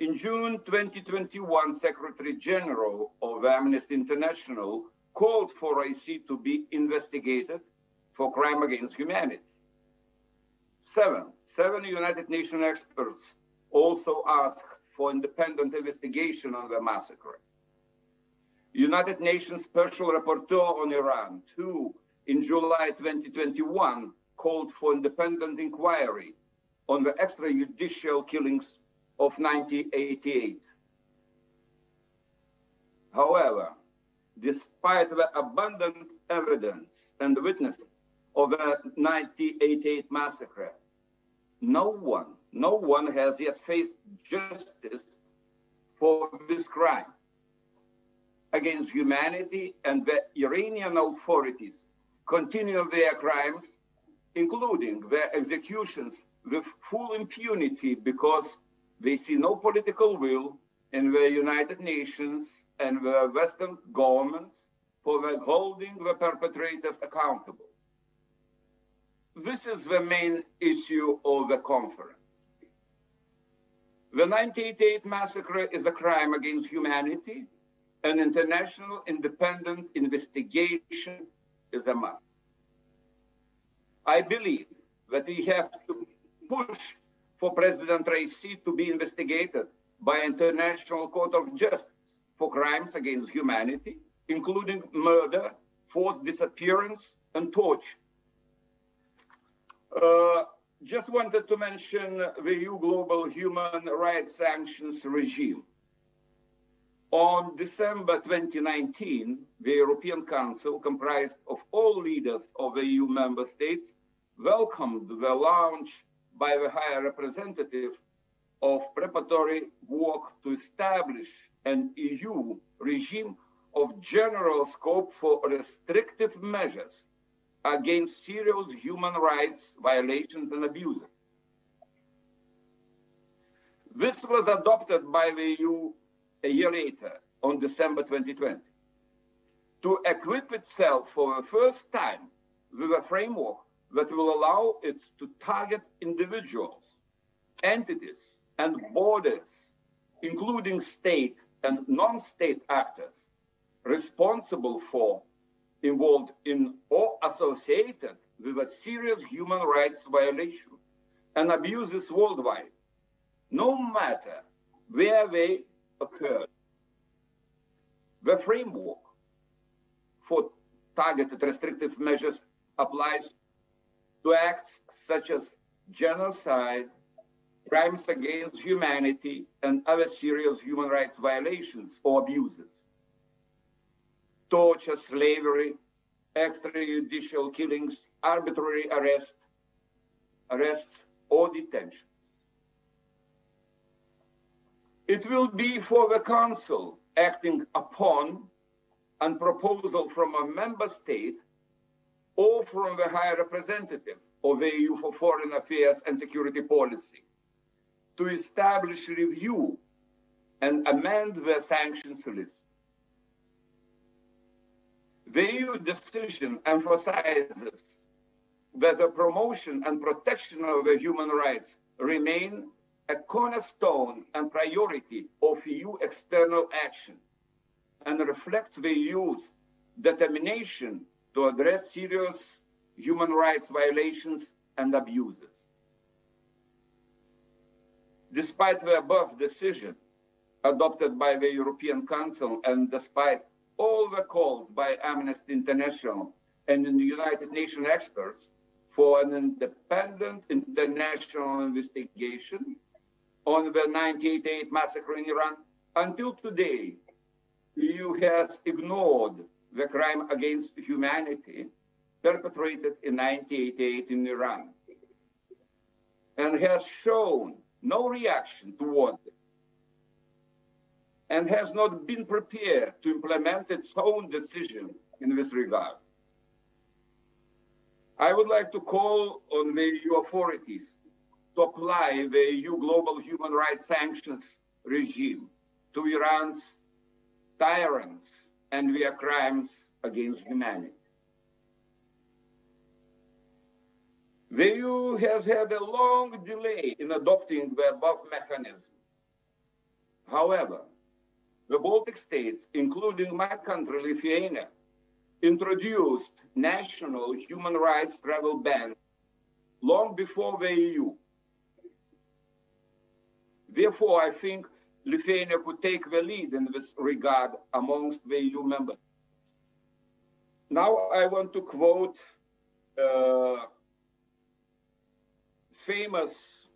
In June 2021, Secretary General of Amnesty International called for Raisi to be investigated for crime against humanity. Seven United Nations experts also asked for independent investigation on the massacre. United Nations Special Rapporteur on Iran, too, in July 2021, called for independent inquiry on the extrajudicial killings of 1988. However, despite the abundant evidence and witnesses of the 1988 massacre, no one has yet faced justice for this crime against humanity, and the Iranian authorities continue their crimes, including their executions, with full impunity because they see no political will in the United Nations and the Western governments for holding the perpetrators accountable. This is the main issue of the conference. The 1988 massacre is a crime against humanity. An international independent investigation is a must. I believe that we have to push for President Raisi to be investigated by International Court of Justice for crimes against humanity, including murder, forced disappearance, and torture. Just wanted to mention the EU Global Human Rights Sanctions regime. On December 2019, the European Council, comprised of all leaders of the EU member states, welcomed the launch by the High Representative of preparatory work to establish an EU regime of general scope for restrictive measures against serious human rights violations and abuses. This was adopted by the EU a year later, on December 2020, to equip itself for the first time with a framework that will allow it to target individuals, entities, and borders, including state and non-state actors, responsible for, involved in, or associated with a serious human rights violation and abuses worldwide, no matter where they occurred. The framework for targeted restrictive measures applies to acts such as genocide, crimes against humanity, and other serious human rights violations or abuses, torture, slavery, extrajudicial killings, arbitrary arrests, or detention. It will be for the Council, acting upon a proposal from a member state or from the High Representative of the EU for Foreign Affairs and Security Policy, to establish, review, and amend the sanctions list. The EU decision emphasizes that the promotion and protection of the human rights remain a cornerstone and priority of EU external action, and reflects the EU's determination to address serious human rights violations and abuses. Despite the above decision adopted by the European Council, and despite all the calls by Amnesty International and the United Nations experts for an independent international investigation on the 1988 massacre in Iran, until today, the EU has ignored the crime against humanity perpetrated in 1988 in Iran, and has shown no reaction towards it, and has not been prepared to implement its own decision in this regard. I would like to call on the EU authorities to apply the EU global human rights sanctions regime to Iran's tyrants and their crimes against humanity. The EU has had a long delay in adopting the above mechanism. However, the Baltic states, including my country, Lithuania, introduced national human rights travel ban long before the EU. Therefore, I think Lithuania could take the lead in this regard amongst the EU members. Now I want to quote famous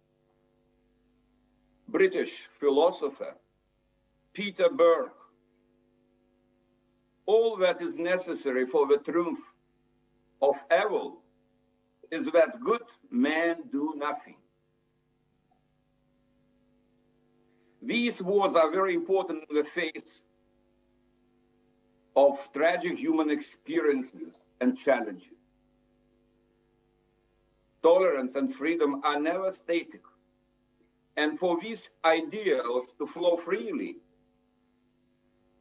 British philosopher Peter Burke. All that is necessary for the triumph of evil is that good men do nothing. These words are very important in the face of tragic human experiences and challenges. Tolerance and freedom are never static. And for these ideals to flow freely,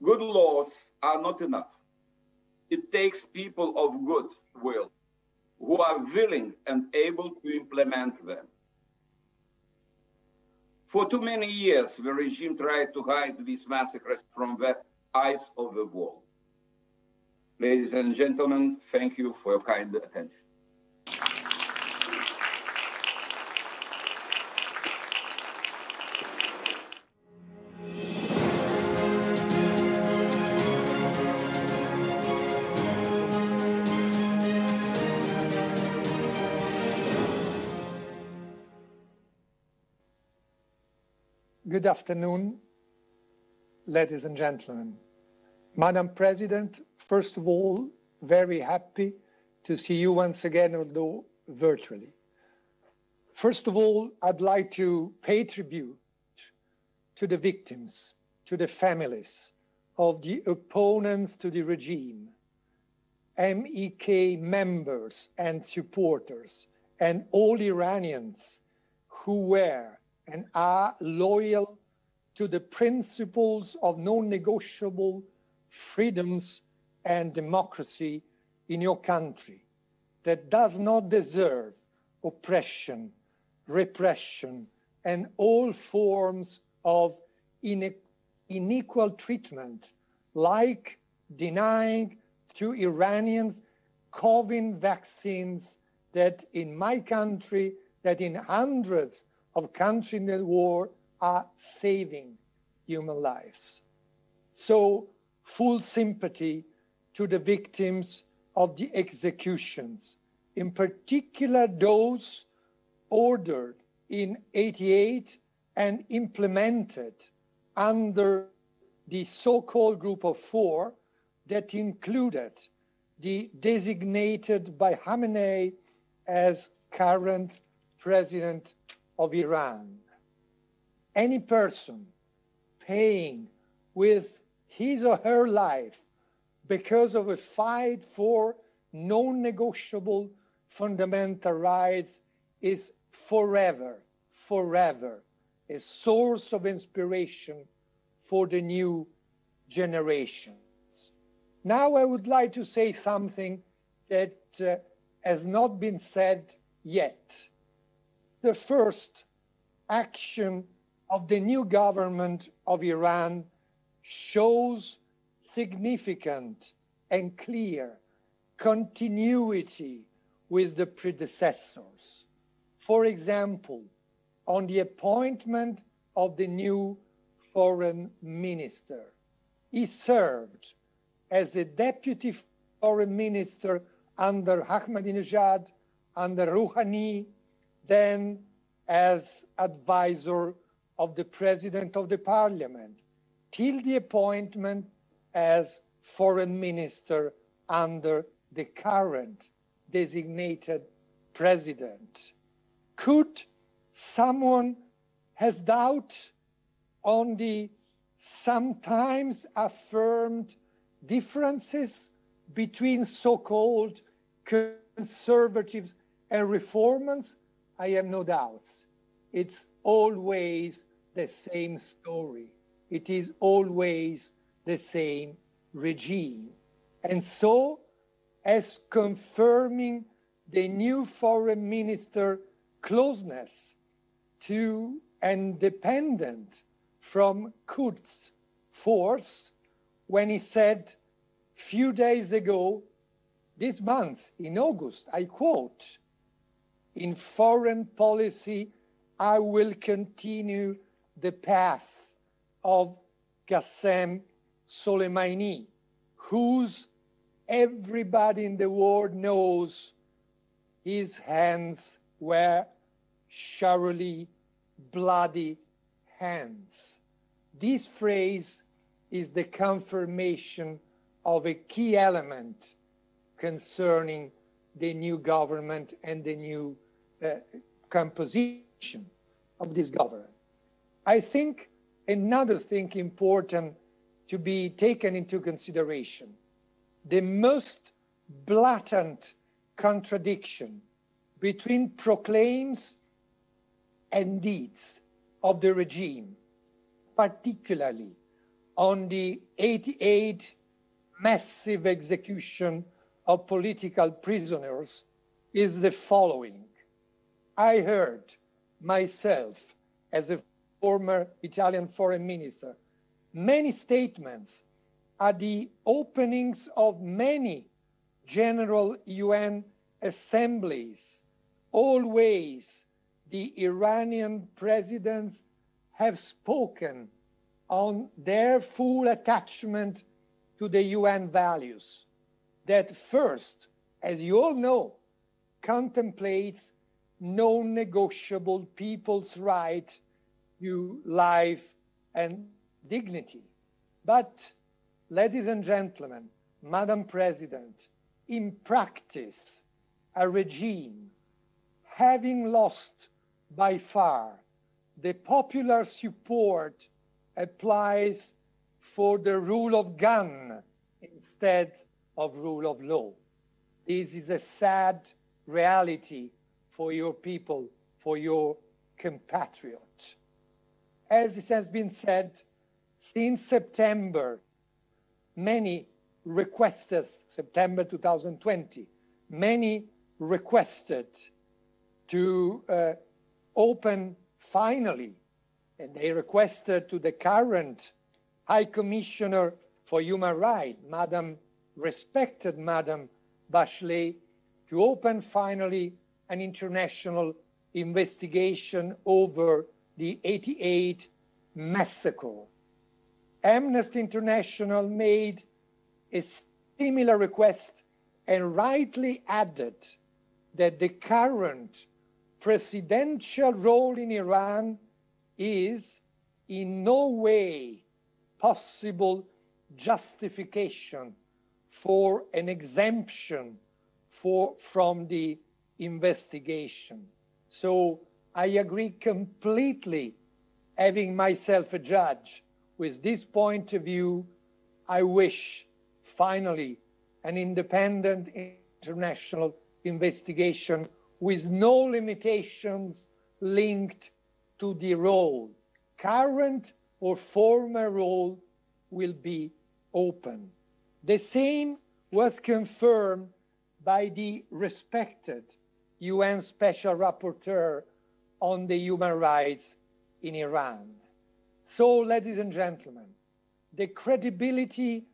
good laws are not enough. It takes people of good will who are willing and able to implement them. For too many years, the regime tried to hide these massacres from the eyes of the world. Ladies and gentlemen, thank you for your kind attention. Good afternoon, ladies and gentlemen. Madam President, first of all, very happy to see you once again, although virtually. First of all, I'd like to pay tribute to the victims, to the families of the opponents to the regime, MEK members and supporters, and all Iranians who were and are loyal to the principles of non-negotiable freedoms and democracy in your country that does not deserve oppression, repression, and all forms of unequal treatment, like denying to Iranians COVID vaccines that in my country, that in hundreds of countries in the world are saving human lives. So full sympathy to the victims of the executions, in particular those ordered in '88 and implemented under the so-called Group of Four that included the designated by Khamenei as current president of Iran. Any person paying with his or her life because of a fight for non-negotiable fundamental rights is forever a source of inspiration for the new generations. Now I would like to say something that has not been said yet. The first action of the new government of Iran shows significant and clear continuity with the predecessors. For example, on the appointment of the new foreign minister. He served as a deputy foreign minister under Ahmadinejad, under Rouhani, then as advisor of the president of the parliament, till the appointment as foreign minister under the current designated president. Could someone has doubt on the sometimes affirmed differences between so-called conservatives and reformers? I have no doubts. It's always the same story. It is always the same regime. And so, as confirming the new foreign minister closeness to and dependent from Quds force, when he said few days ago this month, in August, I quote, "In foreign policy, I will continue the path of Qassem Soleimani, whose everybody in the world knows his hands were surely bloody hands." This phrase is the confirmation of a key element concerning the new government and the new composition of this government. I think another thing important to be taken into consideration, the most blatant contradiction between proclaims and deeds of the regime, particularly on the 88 massive execution of political prisoners, is the following. I heard myself, as a former Italian foreign minister, many statements at the openings of many general UN assemblies. Always the Iranian presidents have spoken on their full attachment to the UN values that first, as you all know, contemplates non-negotiable people's right to life and dignity. But, ladies and gentlemen, Madam President, in practice, a regime having lost by far the popular support applies for the rule of gun instead of rule of law. This is a sad reality for your people, for your compatriots. As it has been said, since September, many requested, September 2020, many requested to open finally, and they requested to the current High Commissioner for Human Rights, respected Madam Bachelet, to open finally an international investigation over the 88 massacre. Amnesty International made a similar request and rightly added that the current presidential role in Iran is in no way possible justification for an exemption from the investigation. So I agree completely, having myself a judge with this point of view. I wish finally an independent international investigation with no limitations linked to the role, current or former role, will be open. The same was confirmed by the respected UN Special Rapporteur on the human rights in Iran. So, ladies and gentlemen, the credibility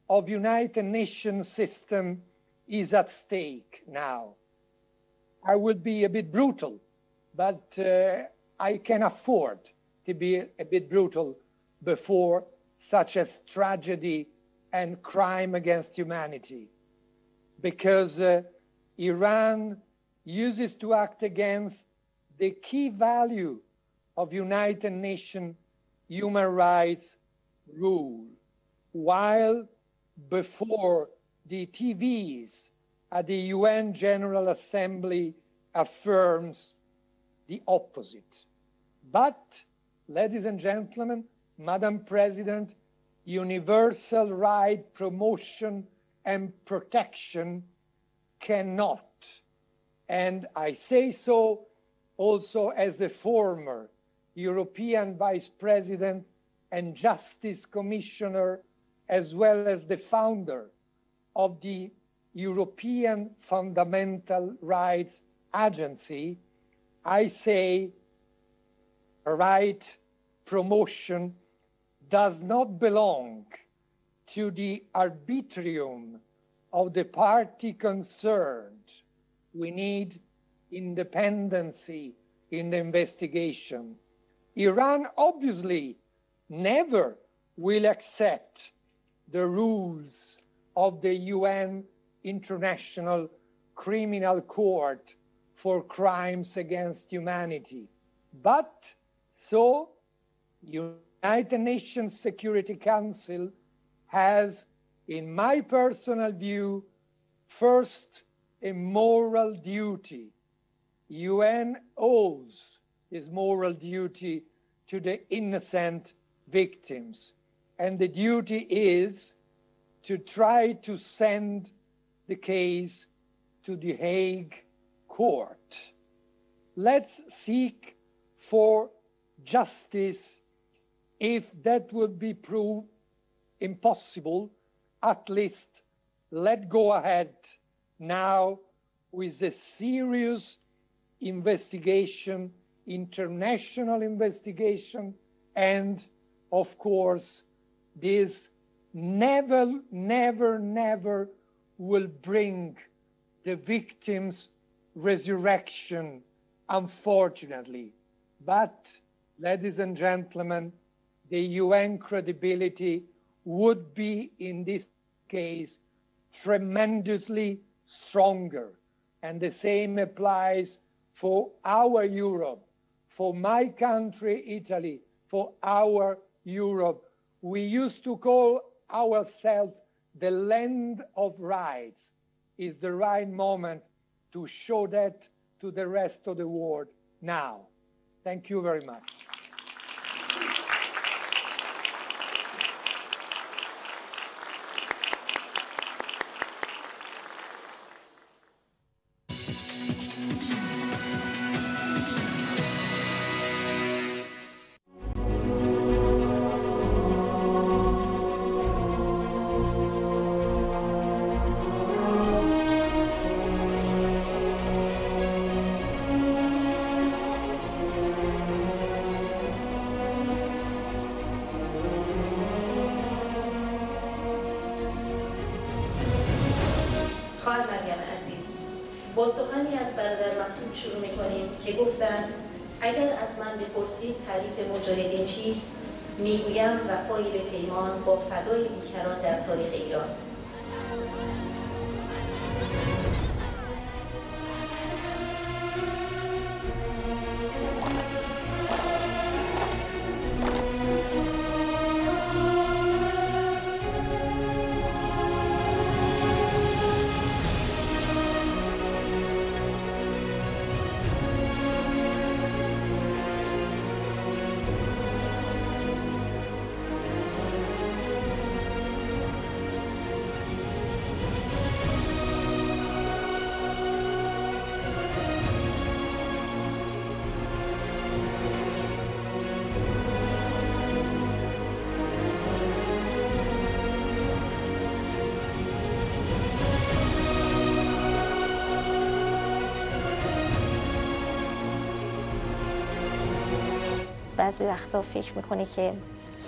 of United Nations system is at stake now. I will be a bit brutal, but I can afford to be a bit brutal before such a tragedy and crime against humanity, because Iran uses to act against the key value of United Nations human rights rule, while before the TVs at the UN General Assembly affirms the opposite. But, ladies and gentlemen, Madam President, universal right promotion and protection cannot, and I say so also as a former European Vice President and Justice Commissioner, as well as the founder of the European Fundamental Rights Agency, I say right promotion does not belong to the arbitrium of the party concerned. We need independency in the investigation. Iran obviously never will accept the rules of the UN International Criminal Court for crimes against humanity. But so, United Nations Security Council has, in my personal view, first a moral duty. UN owes its moral duty to the innocent victims. And the duty is to try to send the case to the Hague Court. Let's seek for justice. If that would be proved impossible, at least let go ahead now with a serious investigation, international investigation, and of course, this never will bring the victims' resurrection, unfortunately. But, ladies and gentlemen, the UN credibility would be, in this case, tremendously stronger. And the same applies for our Europe, for my country, Italy, for our Europe. We used to call ourselves the land of rights. Is the right moment to show that to the rest of the world now. Thank you very much. با سخنی از برادر مسعود شروع می‌کنیم که گفتند اگر از من بپرسید تعریف مجاهدین چیست، میگویم وفای به پیمان با فدای بیکران در تاریخ ایران. بعضی وقتا فکر میکنه که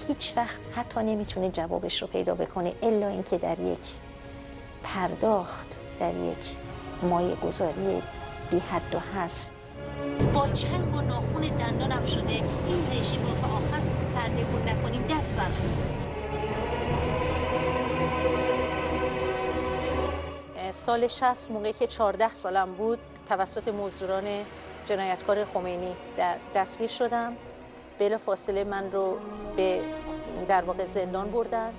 هیچ وقت حتی نمیتونه جوابش رو پیدا بکنه الا اینکه در یک پرداخت، در یک مایه گذاری بی حد و حصر با چنگ و ناخون دندانم شده این رژیم رو تا آخر سرنگون نکنیم دست برداریم. سال 60 موقعی که 14 سالم بود توسط مزدوران جنایتکار خمینی دستگیر شدم. بلا فاصله من رو به در واقع زندان بردن.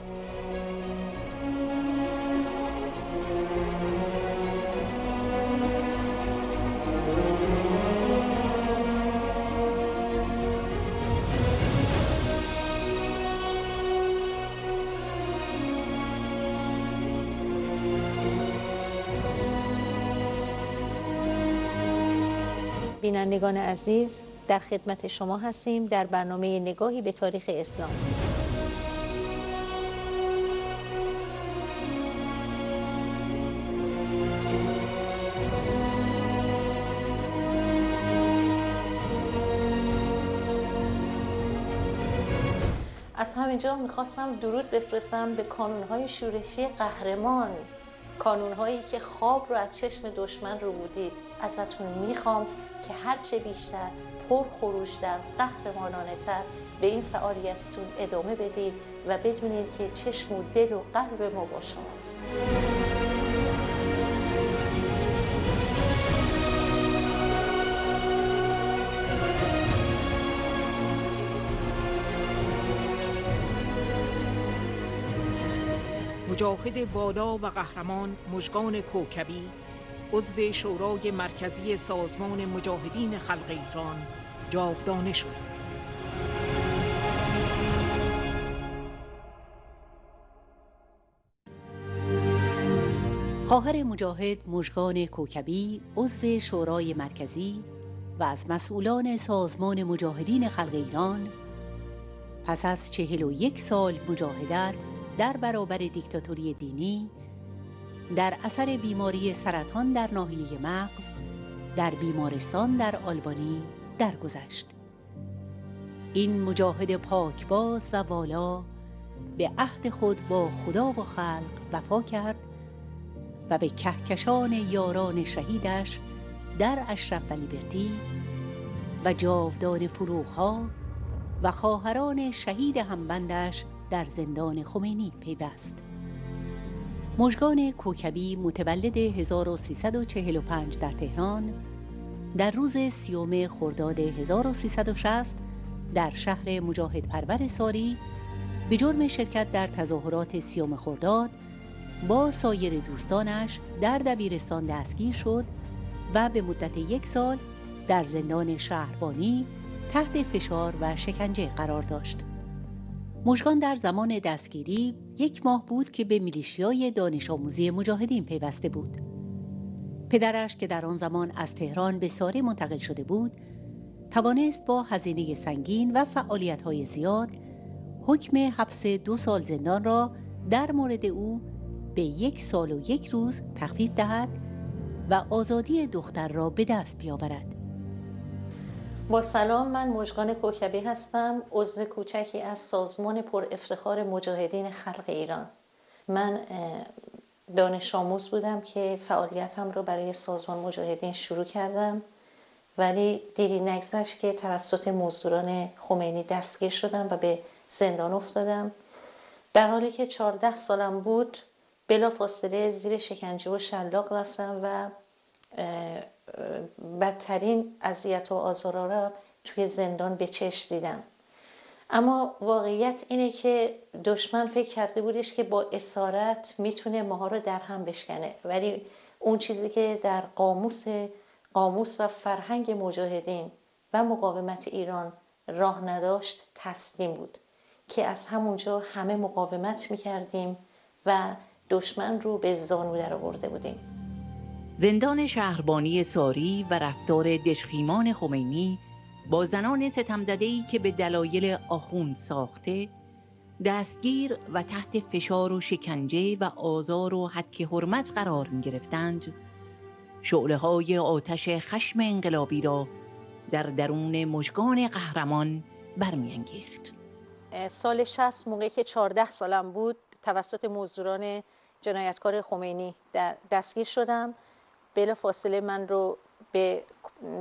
بینندگان عزیز، در خدمت شما هستیم در برنامه نگاهی به تاریخ اسلام. از همینجا میخواستم درود بفرستم به کانونهای شورشی قهرمان کانونهایی که خواب رو از چشم دشمن رو بودید، ازتون میخوام که هرچه بیشتر پرخروش‌تر، قهرمانانه تر به این فعالیتتون ادامه بدید و بدونید که چشم و دل و قلب ما با شماست. مجاهد والا و قهرمان مژگان کوکبی، عضو شورای مرکزی سازمان مجاهدین خلق ایران، جاودانه شد. خواهر مجاهد مژگان کوکبی، عضو شورای مرکزی و از مسئولان سازمان مجاهدین خلق ایران، پس از 41 سال مجاهدت در برابر دیکتاتوری دینی، در اثر بیماری سرطان در ناحیه مغز، در بیمارستان در آلبانی درگذشت. این مجاهد پاکباز و والا به عهد خود با خدا و خلق وفا کرد و به کهکشان یاران شهیدش در اشرف و لیبرتی و جاودان فروغ‌ها و خواهران شهید همبندش در زندان خمینی پیوست. مژگان کوکبی متولد 1345 در تهران در روز 30 خرداد 1360 در شهر مجاهد پرور ساری به جرم شرکت در تظاهرات 30 خرداد با سایر دوستانش در دبیرستان دستگیر شد و به مدت 1 سال در زندان شهربانی تحت فشار و شکنجه قرار داشت. مژگان در زمان دستگیری 1 ماه بود که به میلیشیای دانش آموزی مجاهدین پیوسته بود. پدرش که در آن زمان از تهران به ساری منتقل شده بود، توانست با هزینه سنگین و فعالیت‌های زیاد حکم حبس 2 سال زندان را در مورد او به 1 سال و 1 روز تخفیف دهد و آزادی دختر را به دست بیاورد. با سلام، من مژگان کوکبی هستم، عضو کوچکی از سازمان پر افتخار مجاهدین خلق ایران. من دانش آموز بودم که فعالیتم رو برای سازمان مجاهدین شروع کردم، ولی دیری نگذشت که توسط مزدوران خمینی دستگیر شدم و به زندان افتادم. در حالی که 14 سالم بود بلافاصله زیر شکنجه و شلاق رفتم و بدترین اذیت و آزارها را توی زندان به چشم دیدم. اما واقعیت اینه که دشمن فکر کرده بودش که با اسارت میتونه ماها رو در هم بشکنه، ولی اون چیزی که در قاموس و فرهنگ مجاهدین و مقاومت ایران راه نداشت تسلیم بود که از همونجا همه مقاومت میکردیم و دشمن رو به زانو در آورده بودیم. زندان شهربانی ساری و رفتار دژخیمان خمینی با زنان ستمزده‌ای که به دلایل آخوند ساخته دستگیر و تحت فشار و شکنجه و آزار و هتک حرمت قرار می گرفتند، شعله‌های آتش خشم انقلابی را در درون مژگان قهرمان برمی‌انگیخت. سال 60 موقعی که 14 سالم بود توسط مزدوران جنایتکار خمینی دستگیر شدم. بلافاصله من رو به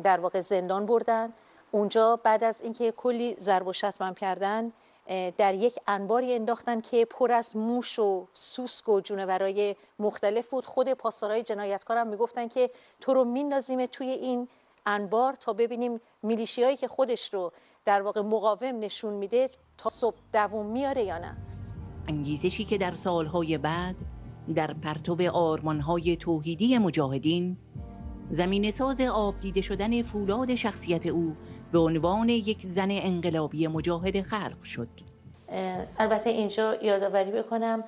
در واقع زندان بردن. اونجا بعد از اینکه کلی ضرب و شتمم کردن در یک انباری انداختن که پر از موش و سوسک و جونورای مختلف بود. خود پاسدارای جنایتکارم میگفتن که تو رو میندازیم توی این انبار تا ببینیم میلیشیایی که خودش رو در واقع مقاوم نشون میده تا صبح دووم میاره یا نه. انگیزشی که در سالهای بعد در پرتو آرمانهای توحیدی مجاهدین زمینه ساز آب دیده شدن فولاد شخصیت او به عنوان یک زن انقلابی مجاهد خلق شد. البته اینجا یادآوری بکنم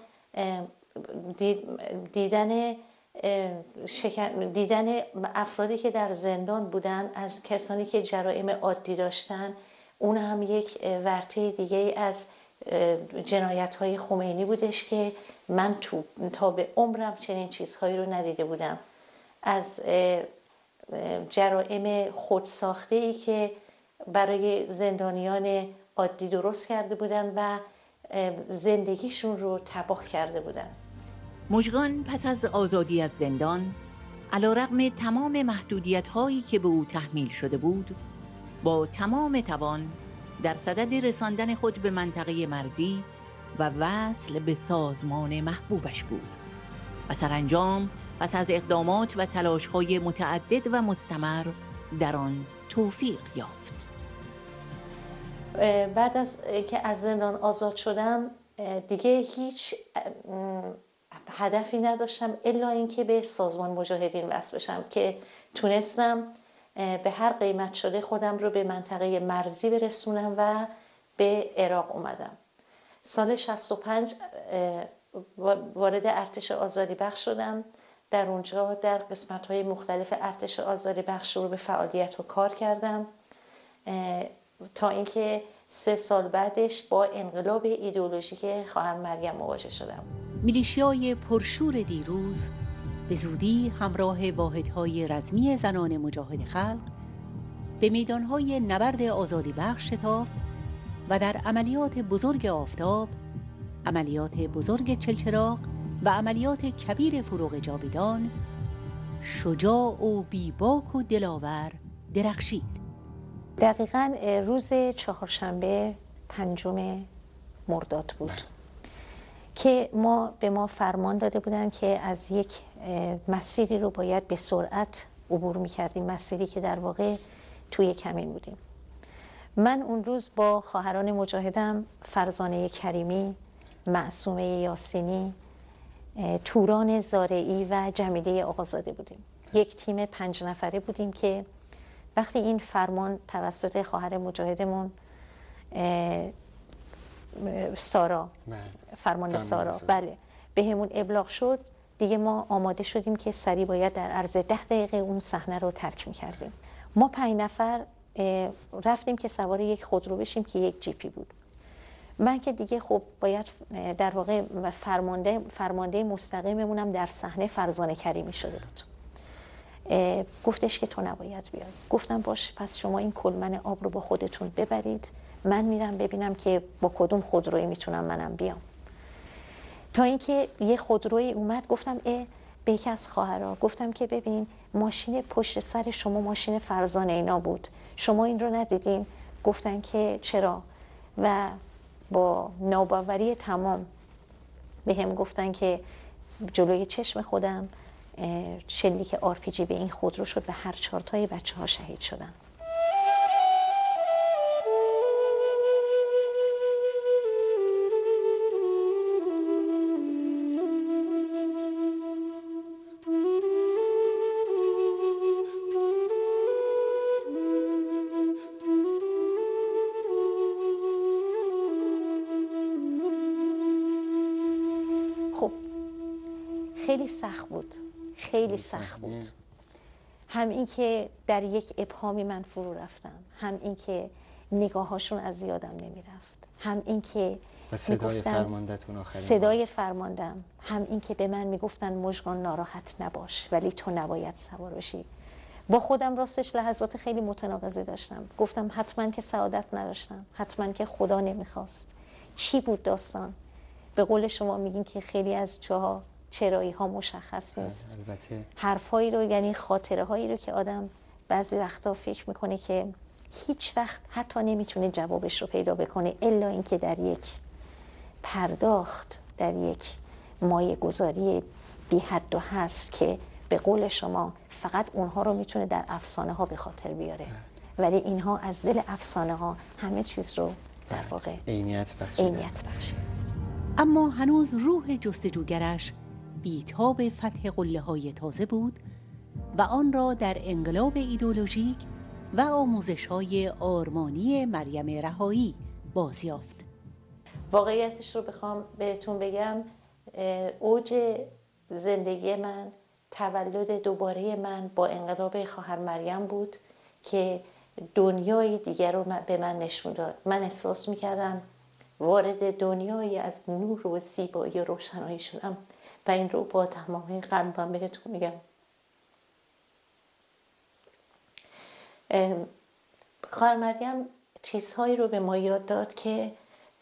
دیدن افرادی که در زندان بودن از کسانی که جرائم عادی داشتن، اون هم یک ورطه دیگه از جنایت‌های خمینی بودش که من تا به عمرم چنین چیزهایی رو ندیده بودم. از جرائم خودساخته‌ای که برای زندانیان عادی درست کرده بودن و زندگیشون رو تباه کرده بودن. مژگان پس از آزادی از زندان علیرغم تمام محدودیت‌هایی که به او تحمیل شده بود، با تمام توان در صدد رساندن خود به منطقه مرزی و وصل به سازمان محبوبش بود و سرانجام پس از اقدامات و تلاش‌های متعدد و مستمر در آن توفیق یافت. بعد از که از زندان آزاد شدم دیگه هیچ هدفی نداشتم الا اینکه به سازمان مجاهدین وصل بشم که تونستم به هر قیمت شده خودم رو به منطقه مرزی برسونم و به عراق اومدم. سال 65 وارد ارتش آزادی بخش شدم. در اونجا در قسمت‌های مختلف ارتش آزادی بخش شروع به فعالیت و کار کردم تا اینکه 3 سال بعدش با انقلاب ایدئولوژیک خواهر مریم مواجه شدم. میلیشیای پرشور دیروز به زودی همراه واحدهای رزمی زنان مجاهد خلق به میدانهای نبرد آزادی بخش شتافت و در عملیات بزرگ آفتاب، عملیات بزرگ چلچراغ و عملیات کبیر فروغ جاویدان شجاع و بیباک و دلاور درخشید. دقیقاً روز چهارشنبه 5 مرداد بود که به ما فرمان داده بودن که از یک مسیری رو باید به سرعت عبور می‌کردیم، مسیری که در واقع توی کمین بودیم. من اون روز با خواهران مجاهدم فرزانه کریمی، معصومه یاسینی، توران زارعی و جمیله آقازاده بودیم. یک تیم 5 نفره بودیم که وقتی این فرمان توسط خواهر مجاهدمون سارا، فرمان سارا، بله، به همون ابلاغ شد، دیگه ما آماده شدیم که سریع باید در عرض 10 دقیقه اون صحنه رو ترک می‌کردیم. ما 5 نفر رفتیم که سوار یک خودرو بشیم که یک جیپی بود. من که دیگه خب باید در واقع فرمانده مستقیممونم در صحنه فرزانه کریمی شده بود. گفتش که تو نباید بیاد. گفتم باش، پس شما این کلمن آب رو با خودتون ببرید، من میرم ببینم که با کدوم خودرویی میتونم منم بیام. تا اینکه یه خودرویی اومد، گفتم به یکی از خواهرها گفتم که ببین ماشین پشت سر شما ماشین فرزانه اینا بود، شما این رو ندیدین؟ گفتن که چرا؟ و با ناباوری تمام به هم گفتن که جلوی چشم خودم شلیک آرپیجی به این خودرو شد و هر 4 تای بچه‌ها شهید شدن. خب خیلی سخت بود، خیلی سخت بود. هم این که در یک ابهامی من فرو رفتم، هم این که نگاهاشون از یادم نمی رفت، هم این که صدای فرمانده‌تون آخرین صدای فرماندم، هم این که به من میگفتن مژگان ناراحت نباش ولی تو نباید سوار بشی. با خودم راستش لحظات خیلی متناقضی داشتم. گفتم حتما که سعادت نداشتم، حتما که خدا نمیخواست. چی بود داستان؟ به قول شما میگین که خیلی از جاها چرایی ها مشخص نیست. البته حرفایی رو، یعنی خاطره هایی رو که آدم بعضی وقتا فکر میکنه که هیچ وقت حتی نمیتونه جوابش رو پیدا بکنه الا اینکه در یک پرداخت، در یک مایه گذاری بی حد و حصر که به قول شما فقط اونها رو میتونه در افسانه ها به خاطر بیاره، ولی اینها از دل افسانه ها همه چیز رو در واقع عینیت بخشید. اما هنوز روح جستجوگرش بیتاب فتح قله‌های تازه بود و آن را در انقلاب ایدئولوژیک و آموزش‌های آرمانی مریم رهایی بازیافت. واقعیتش رو بخوام بهتون بگم، اوج زندگی من، تولد دوباره من با انقلاب خواهر مریم بود که دنیای دیگر رو به من نشون داد. من احساس می‌کردم وارد دنیایی از نور و زیبایی و روشنایی شدم و این رو با تمام قلبم بهتون میگم. خواهر مریم چیزهایی رو به ما یاد داد که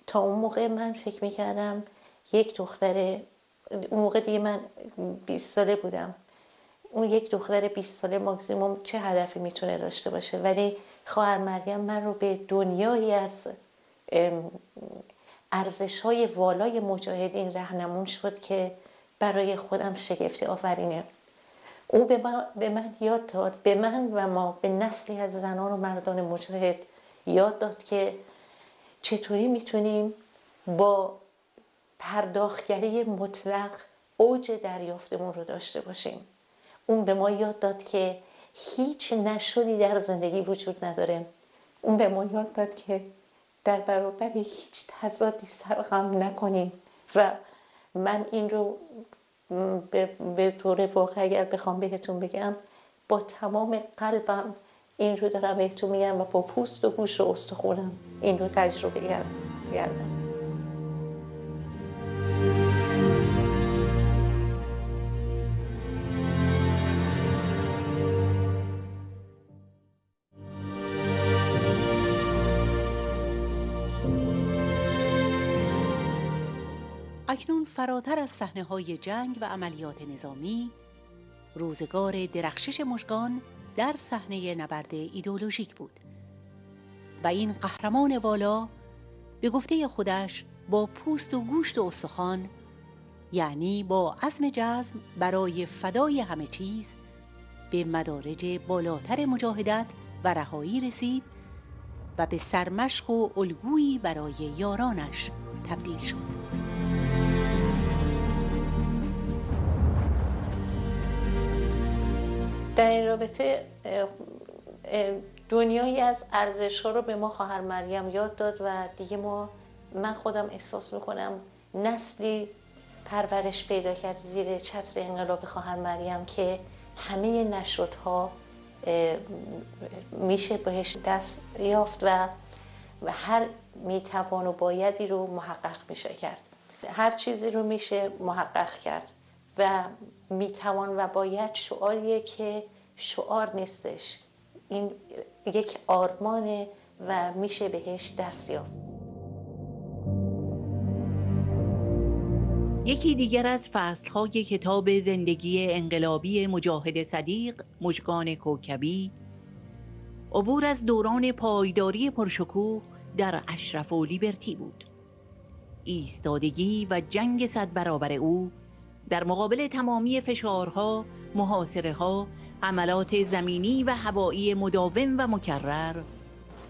تا اون موقع من فکر میکردم یک دختر اون موقع دیگه من 20 ساله بودم. اون یک دختر 20 ساله ماکسیموم چه هدفی میتونه داشته باشه؟ ولی خواهر مریم من رو به دنیایی از ارزش‌های والای مجاهدین راهنمون شد که برای خودم شگفتی آفرینه. او به من یاد داد، به من و ما به نسلی از زنان و مردان مجاهد یاد داد که چطوری میتونیم با پرداختگری مطلق اوج دریافتمون رو داشته باشیم. اون به ما یاد داد که هیچ نشدی در زندگی وجود نداره. اون به ما یاد داد که در برابر هیچ تضادی سرغم نکنیم و من این رو به طور واقع اگر بخوام بهتون بگم با تمام قلبم این رو دارم بهتون میگم و با پوست و گوش و استخونم این رو تجربه کردم. اکنون فراتر از صحنه‌های جنگ و عملیات نظامی، روزگار درخشش مژگان در صحنه نبرد ایدئولوژیک بود و این قهرمان والا به گفته خودش با پوست و گوشت و استخوان، یعنی با عزم جزم برای فدای همه چیز، به مدارج بالاتر مجاهدت و رهایی رسید و به سرمشق و الگویی برای یارانش تبدیل شد. در این رابطه دنیایی از ارزش‌ها رو به ما خواهر مریم یاد داد و دیگه من خودم احساس میکنم نسلی پرورش پیدا کرد زیر چتر انقلاب خواهر مریم که همه نشاط‌ها میشه بهش دست یافت و هر میتوان و بایدی رو محقق میشه کرد. هر چیزی رو میشه محقق کرد و میتوان و باید شعاریه که شعار نیستش، این یک آرمانه و میشه بهش دست یافت. یکی دیگر از فصل‌های کتاب زندگی انقلابی مجاهد صدیق مژگان کوکبی، عبور از دوران پایداری پرشکوه در اشرف و لیبرتی بود. ایستادگی و جنگ 100 برابر او در مقابل تمامی فشارها، محاصره‌ها، حملات زمینی و هوایی مداوم و مکرر،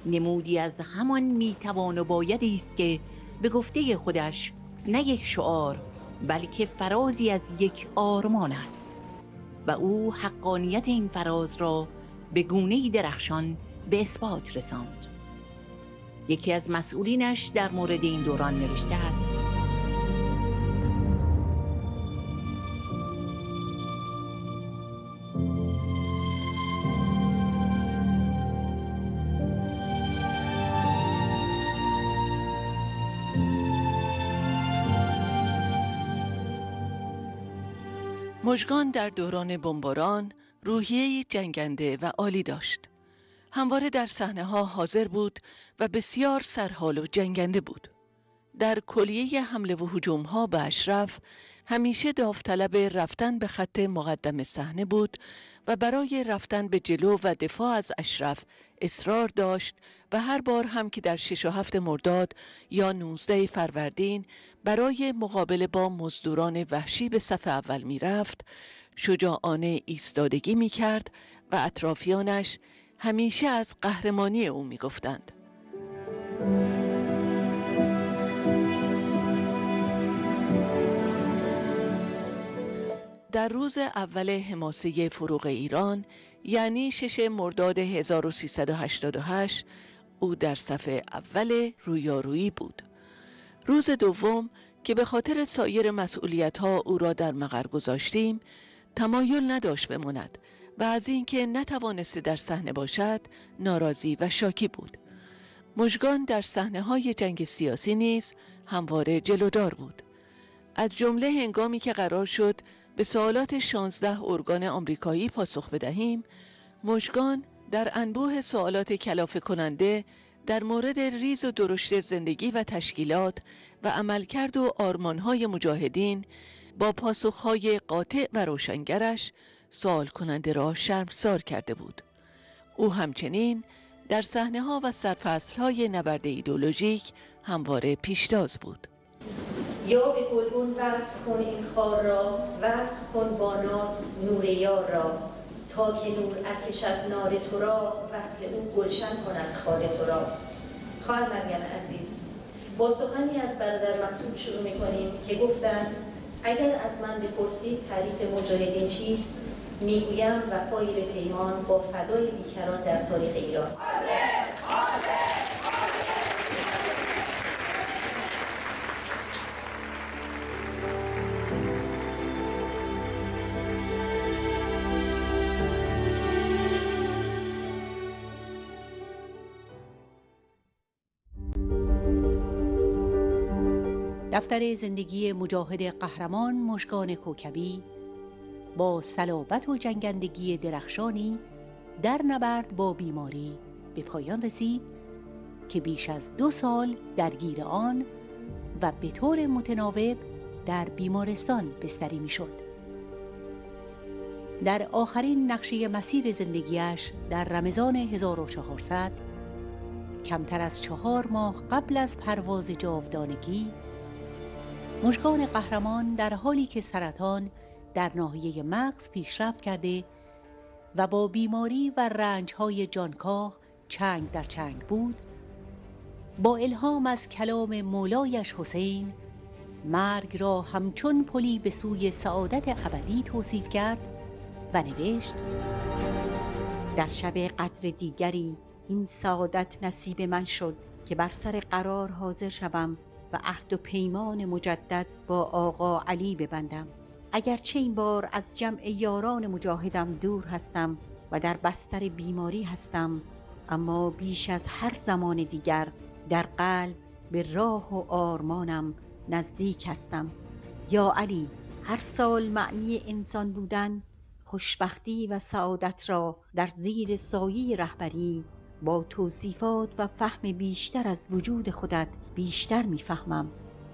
نمودی از همان میتوان و بایدی است که به گفته خودش نه یک شعار بلکه فرازی از یک آرمان است و او حقانیت این فراز را به گونه‌ای درخشان به اثبات رساند. یکی از مسئولینش در مورد این دوران نوشته است: مژگان در دوران بمباران روحیه‌ای جنگنده و عالی داشت. همواره در صحنه‌ها حاضر بود و بسیار سرحال و جنگنده بود. در کلیه حمله و هجوم‌ها به اشرف همیشه داوطلب رفتن به خط مقدم صحنه بود و برای رفتن به جلو و دفاع از اشرف اصرار داشت و هر بار هم که در 6 و 7 مرداد یا 19 فروردین برای مقابله با مزدوران وحشی به صف اول می رفت، شجاعانه ایستادگی می کرد و اطرافیانش همیشه از قهرمانی او می گفتند. در روز اول حماسه فروغ ایران، یعنی 6 مرداد 1388، او در صف اول رویارویی بود. روز دوم که به خاطر سایر مسئولیت‌ها او را در مقر گذاشتیم، تمایل نداشت بماند و از اینکه نتوانسته در صحنه باشد ناراضی و شاکی بود. مژگان در صحنه‌های جنگ سیاسی نیز همواره جلودار بود. از جمله هنگامی که قرار شد به سوالات 16 ارگان آمریکایی پاسخ بدهیم، مژگان در انبوه سوالات کلافه کننده در مورد ریز و درشت زندگی و تشکیلات و عملکرد و آرمانهای مجاهدین با پاسخهای قاطع و روشنگرش سوال کننده را شرمسار کرده بود. او همچنین در صحنه‌ها و سرفصل‌های نبرد ایدئولوژیک همواره پیشتاز بود. یا به گلگون وصل کن این خار را، وصل کن با ناز نور یار را، تا که نور ارکشد نار تو را، وصل او گلشن کند خار تو را. خواهر مریم عزیز، با سخنی از برادر مسعود شروع می‌کنیم که گفتند اگر از من بپرسید تعریف مجاهدین چیست، میگویم وفای به پیمان با فدای بیکران در تاریخ ایران. دفتر زندگی مجاهد قهرمان مژگان کوکبی با صلابت و جنگندگی درخشانی در نبرد با بیماری به پایان رسید که بیش از 2 سال درگیر آن و به طور متناوب در بیمارستان بستری میشد. در آخرین نقشه مسیر زندگیش در رمضان 1400 کمتر از 4 ماه قبل از پرواز جاودانگی، مژگان قهرمان در حالی که سرطان در ناحیه مغز پیشرفت کرده و با بیماری و رنج‌های جانکاه چنگ در چنگ بود، با الهام از کلام مولایش حسین مرگ را همچون پلی به سوی سعادت ابدی توصیف کرد و نوشت: در شب قدر دیگری این سعادت نصیب من شد که بر سر قرار حاضر شوم و عهد و پیمان مجدد با آقا علی ببندم. اگرچه این بار از جمع یاران مجاهدم دور هستم و در بستر بیماری هستم، اما بیش از هر زمان دیگر در قلب به راه و آرمانم نزدیک هستم. یا علی، هر سال معنی انسان بودن، خوشبختی و سعادت را در زیر سایه رهبری با توصیفات و فهم بیشتر از وجود خودت بیشتر میفهمم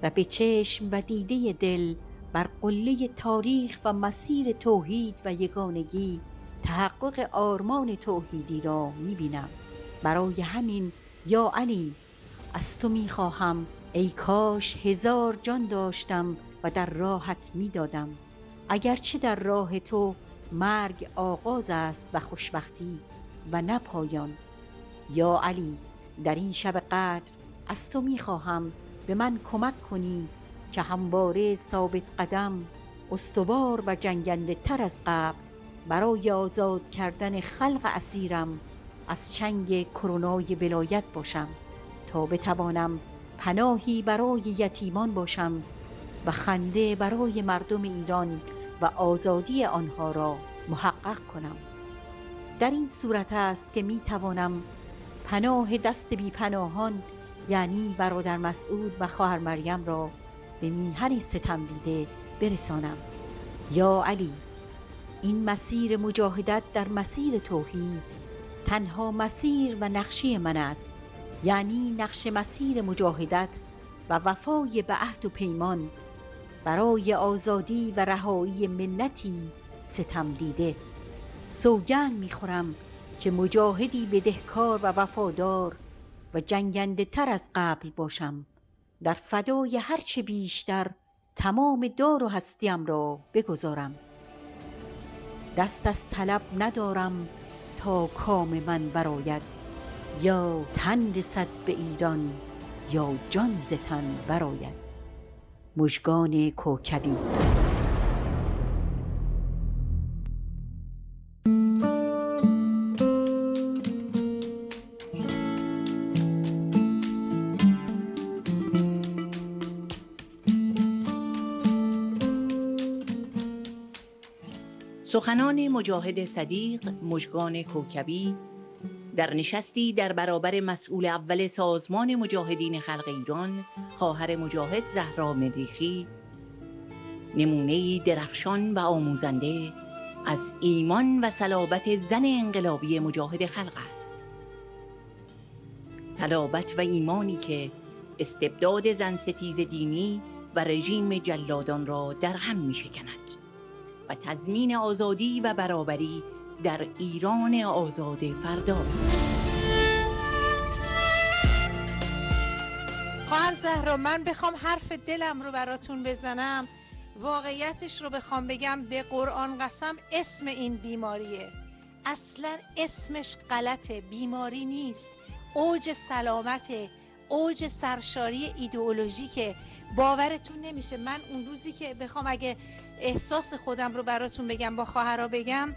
و به چشم و دیده دل بر قله تاریخ و مسیر توحید و یگانگی تحقق آرمان توحیدی را میبینم. برای همین یا علی از تو میخواهم ای کاش 1000 جان داشتم و در راحت میدادم. اگرچه در راه تو مرگ آغاز است و خوشبختی و نه پایان. یا علی، در این شب قدر از تو میخواهم به من کمک کنی که همواره ثابت قدم، استوار و جنگنده تر از قبل برای آزاد کردن خلق اسیرم از چنگ کرونای ولایت باشم تا بتوانم پناهی برای یتیمان باشم و خنده برای مردم ایران و آزادی آنها را محقق کنم. در این صورت است که می توانم پناه دست بی پناهان یعنی برادر مسعود و خواهر مریم را به میهن ستم دیده برسانم. یا علی، این مسیر مجاهدت در مسیر توحید تنها مسیر و نقشه من است، یعنی نقش مسیر مجاهدت و وفای به عهد و پیمان برای آزادی و رهایی ملتی ستم دیده. سوگند میخورم که مجاهدی بدهکار و وفادار و جنگنده تر از قبل باشم، در فدای هرچه بیشتر تمام دار و هستیم را بگذارم. دست از طلب ندارم تا کام من براید، یا تن رسد به ایران یا جان ز تن براید. مژگان کوکبی. سخنان مجاهد صدیق مژگان کوکبی در نشستی در برابر مسئول اول سازمان مجاهدین خلق ایران، خواهر مجاهد زهرا مریخی، نمونه‌ای درخشان و آموزنده از ایمان و صلابت زن انقلابی مجاهد خلق است. صلابت و ایمانی که استبداد زن ستیز دینی و رژیم جلادان را در هم می‌شکند و تضمین آزادی و برابری در ایران آزاد فردا. خواهر زهرا، من بخوام حرف دلم رو براتون بزنم، واقعیتش رو بخوام بگم، به قرآن قسم اسم این بیماریه. اصلا اسمش غلطه، بیماری نیست، اوج سلامته، اوج سرشاری ایدئولوژیکه. باورتون نمیشه من اون روزی که بخوام اگه احساس خودم رو براتون بگم، با خواهرها بگم،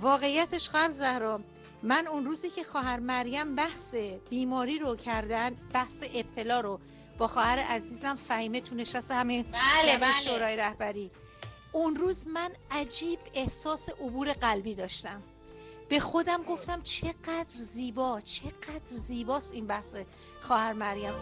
واقعیتش خواهر زهرا، من اون روزی که خواهر مریم بحث بیماری رو کردن، بحث ابتلا رو با خواهر عزیزم فهیمه تو نشست همین شورای رهبری، اون روز من عجیب احساس عبور قلبی داشتم. به خودم گفتم چقدر زیبا، چقدر زیباست این بحث خواهر مریم.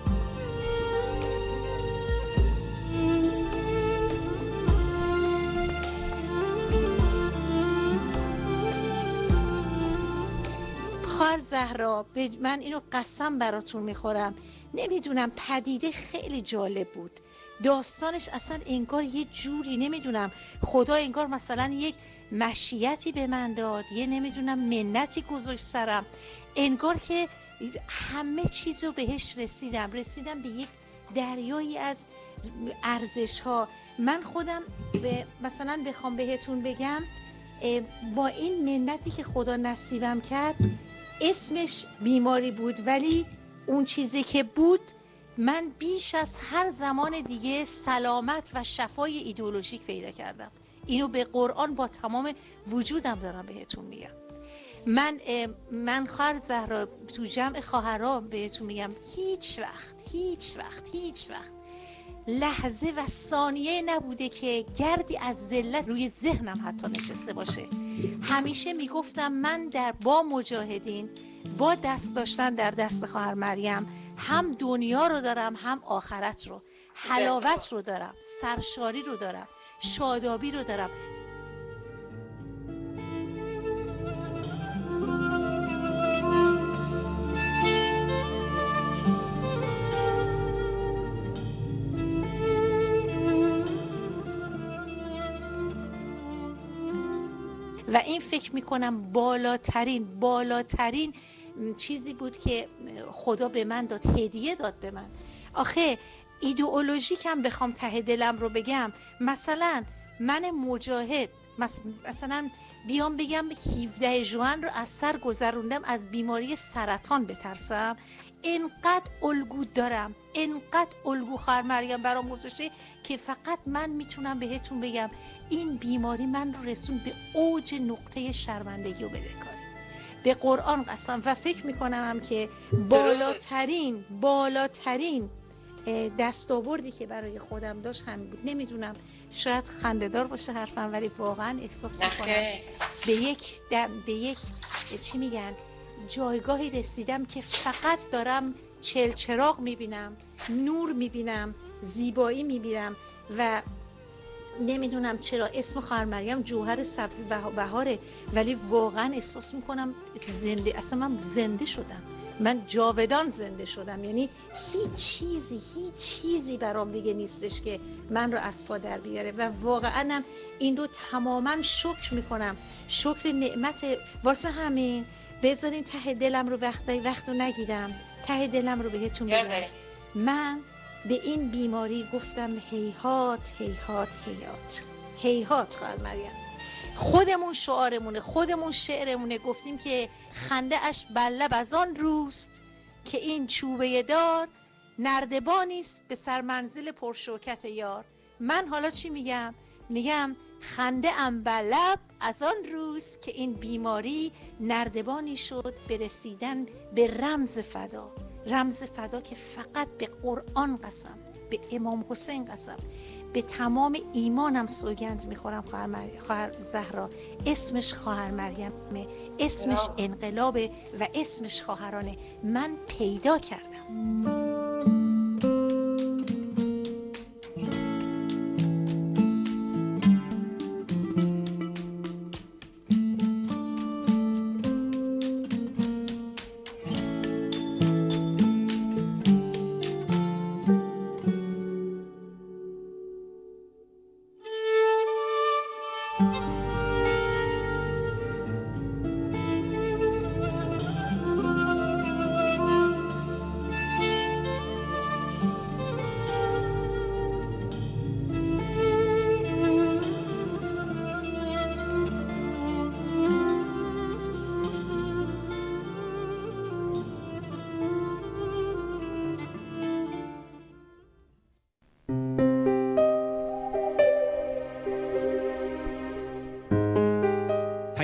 خواهر زهرا، من اینو قسم براتون میخورم، نمیدونم پدیده خیلی جالب بود، داستانش اصلا انگار یه جوری، نمیدونم خدا انگار مثلا یک مشیتی به من داد، یه نمیدونم منتی گذاشت سرم، انگار که همه چیزو بهش رسیدم به یک دریایی از ارزش ها. من خودم مثلا بخوام بهتون بگم، با این منتی که خدا نصیبم کرد، اسمش بیماری بود ولی اون چیزی که بود، من بیش از هر زمان دیگه سلامت و شفای ایدئولوژیک پیدا کردم. اینو به قرآن با تمام وجودم دارم بهتون میگم. من خواهر زهرا تو جمع خواهرام بهتون میگم، هیچ وقت لحظه و ثانیه نبوده که گردی از ذلت روی ذهنم حتی نشسته باشه. همیشه میگفتم من با مجاهدین، با دست داشتن در دست خواهر مریم، هم دنیا رو دارم هم آخرت رو، حلاوت رو دارم، سرشاری رو دارم، شادابی رو دارم. و این فکر میکنم بالاترین چیزی بود که خدا به من داد، هدیه داد به من. آخه ایدئولوژیکم بخوام ته دلم رو بگم، مثلا من مجاهد، مثلا بیام بگم 17 ژوئن رو از سر گذروندم از بیماری سرطان بترسم، انقدر الگو دارم، انقدر الگو خواهر مریم برام گذاشته که فقط من میتونم بهتون بگم این بیماری من رو رسون به اوج نقطه شرمندگی و بدهکاری، به قرآن قسم. و فکر میکنم هم که بالاترین دستاوردی که برای خودم داشت همین بود. نمیدونم شاید خنده‌دار باشه حرفم، ولی واقعا احساس میکنم به یک چی میگن جایگاهی رسیدم که فقط دارم چلچراغ میبینم، نور میبینم، زیبایی میبینم. و نمیدونم چرا اسم خواهر مریم جوهر سبز بهاره، ولی واقعا احساس میکنم زنده، اصلا من زنده شدم، من جاودان زنده شدم. یعنی هیچ چیزی برام دیگه نیستش که من رو از پا در بیاره. و واقعا این رو تماما شکر میکنم، شکر نعمت. واسه همین بذارین ته دلم رو وقتو نگیرم، ته دلم رو بهتون بگم، من به این بیماری گفتم هیهات هیهات هیهات هیهات. خواهر مریم، خودمون شعارمونه، خودمون شعرمونه، گفتیم که خنده اش بر لب از آن روست که این چوبه دار، نردبانیست به سرمنزل پرشوکت یار. من حالا چی میگم؟ میگم خنده ام بر لب از آن روز که این بیماری نردبانی شد به رسیدن به رمز فدا. رمز فدا که فقط به قرآن قسم، به امام حسین قسم، به تمام ایمانم سوگند میخورم خواهر زهرا، اسمش خواهر مریمه، اسمش انقلابه و اسمش خواهرانه. من پیدا کردم.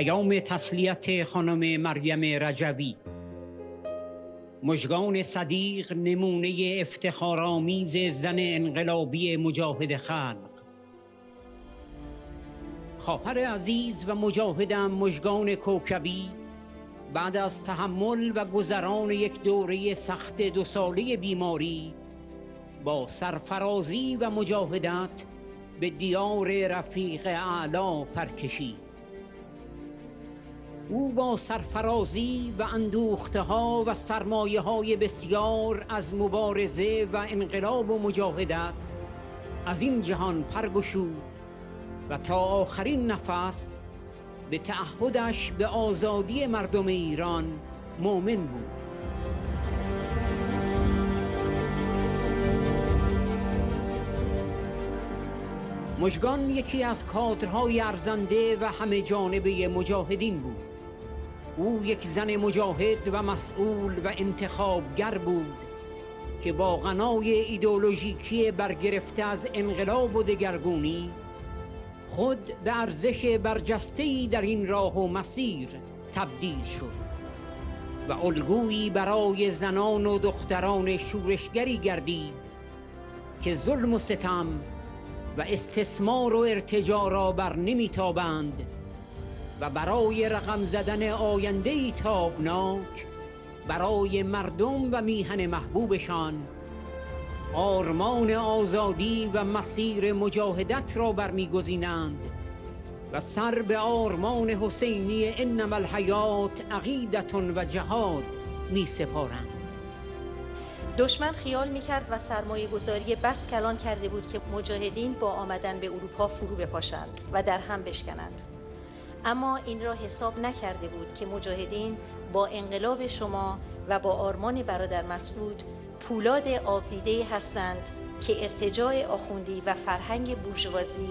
پیام تسلیت خانم مریم رجوی. مژگان صدیق نمونه افتخارآمیز زن انقلابی مجاهد خلق. خواهر عزیز و مجاهدم مژگان کوکبی بعد از تحمل و گذران یک دوره سخت 2 ساله بیماری با سرفرازی و مجاهدت به دیار رفیق اعلی پرکشید. او با سرفرازی و اندوخته‌ها و سرمایه‌های بسیار از مبارزه و انقلاب و مجاهدت از این جهان پرگشود و تا آخرین نفس به تعهدش به آزادی مردم ایران مؤمن بود. مژگان یکی از کادرهای ارزنده و همه جانبه مجاهدین بود. او یک زن مجاهد و مسئول و انتخابگر بود که با غنای ایدئولوژیکی برگرفته از انقلاب و دگرگونی خود به ارزش برجسته‌ای در این راه و مسیر تبدیل شد و الگویی برای زنان و دختران شورشگری گردید که ظلم و ستم و استثمار و ارتجاع را بر نمیتابند و برای رقم زدن آینده‌ای تابناک برای مردم و میهن محبوبشان آرمان آزادی و مسیر مجاهدت را برمیگزینند و سر به آرمان حسینی انما الحیات عقیدة و جهاد می سپارند. دشمن خیال میکرد و سرمایه گذاری بس کلان کرده بود که مجاهدین با آمدن به اروپا فرو بپاشند و در هم بشکنند. اما این را حساب نکرده بود که مجاهدین با انقلاب شما و با آرمان برادر مسعود پولاد آبدیده هستند که ارتجاع آخوندی و فرهنگ بورژوازی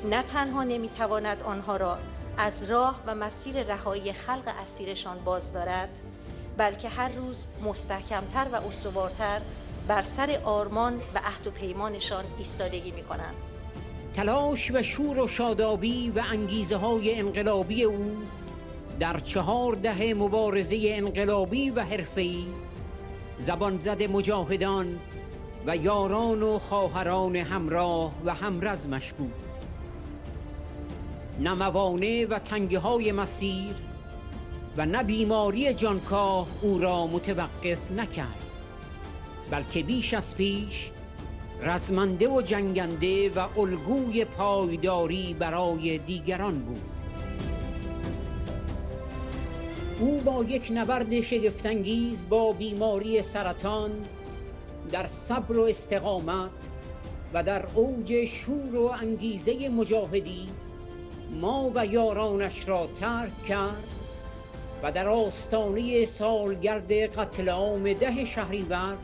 نه تنها نمیتواند آنها را از راه و مسیر رهایی خلق اسیرشان باز دارد، بلکه هر روز مستحکمتر و استوارتر بر سر آرمان و عهد و پیمانشان ایستادگی می‌کنند. تلاش و شور و شادابی و انگیزه‌های انقلابی او در 4 دهه مبارزه انقلابی و حرفه‌ای زبان زد مجاهدان و یاران و خواهران همراه و همرزمش بود. نه موانع و تنگه‌های مسیر و نه بیماری جانکاه او را متوقف نکرد، بلکه بیش از پیش رزمنده و جنگنده و الگوی پایداری برای دیگران بود. او با یک نبرد شگفت‌انگیز با بیماری سرطان در صبر و استقامت و در اوج شور و انگیزه مجاهدی ما و یارانش را ترک کرد و در آستانه سالگرد قتل عام 10 شهریور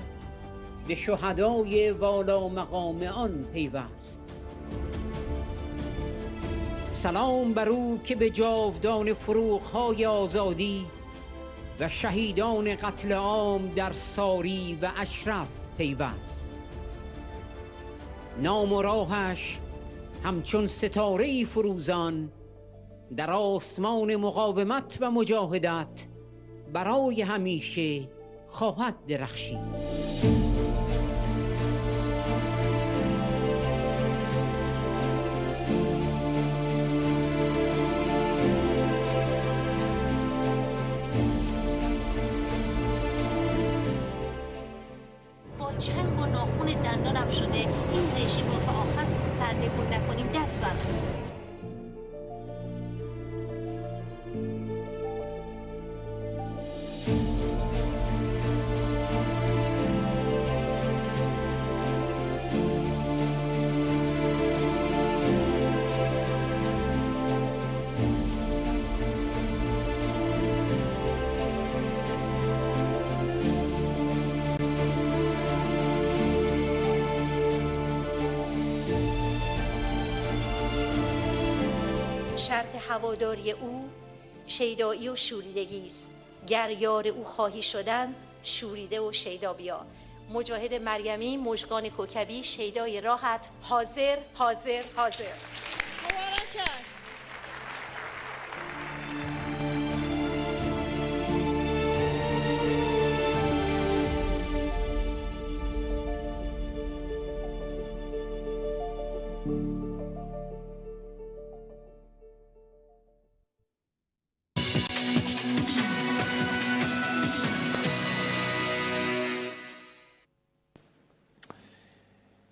به شهدای والا مقام آن پیوست. سلام بر او که به جاودان فروغ‌های آزادی و شهیدان قتل عام در ساری و اشرف پیوست. نام و راهش همچون ستاره‌ای فروزان در آسمان مقاومت و مجاهدت برای همیشه خواهد درخشید. چنگ و ناخون دندانم شده این رژیم رو تا آخر سرنگون نکنیم دست برداریم. شرط هواداری او شیدایی و شوریدگی است. گر یار او خواهی شدن شوریده و شیدا بیا. مجاهد مریمی، مژگان کوکبی، شیدای راحت، حاضر حاضر حاضر. مبارک است.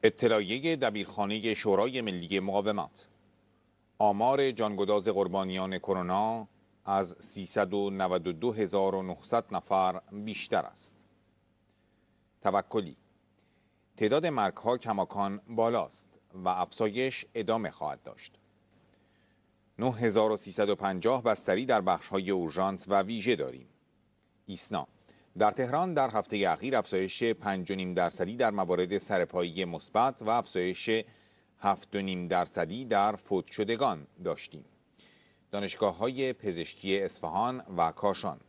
اطلاعیه دبیرخانه شورای ملی مقاومت: آمار جانگداز قربانیان کرونا از 392,900 نفر بیشتر است. توکلی: تعداد مرگ‌ها کماکان بالاست و افزایش ادامه خواهد داشت. 9350 بستری در بخش‌های اورژانس و ویژه داریم. ایسنا: در تهران در هفته اخیر افزایش 5.5% در موارد سرپایی مثبت و افزایش 7.5% در فوت شدگان داشتیم. دانشگاه‌های پزشکی اصفهان و کاشان: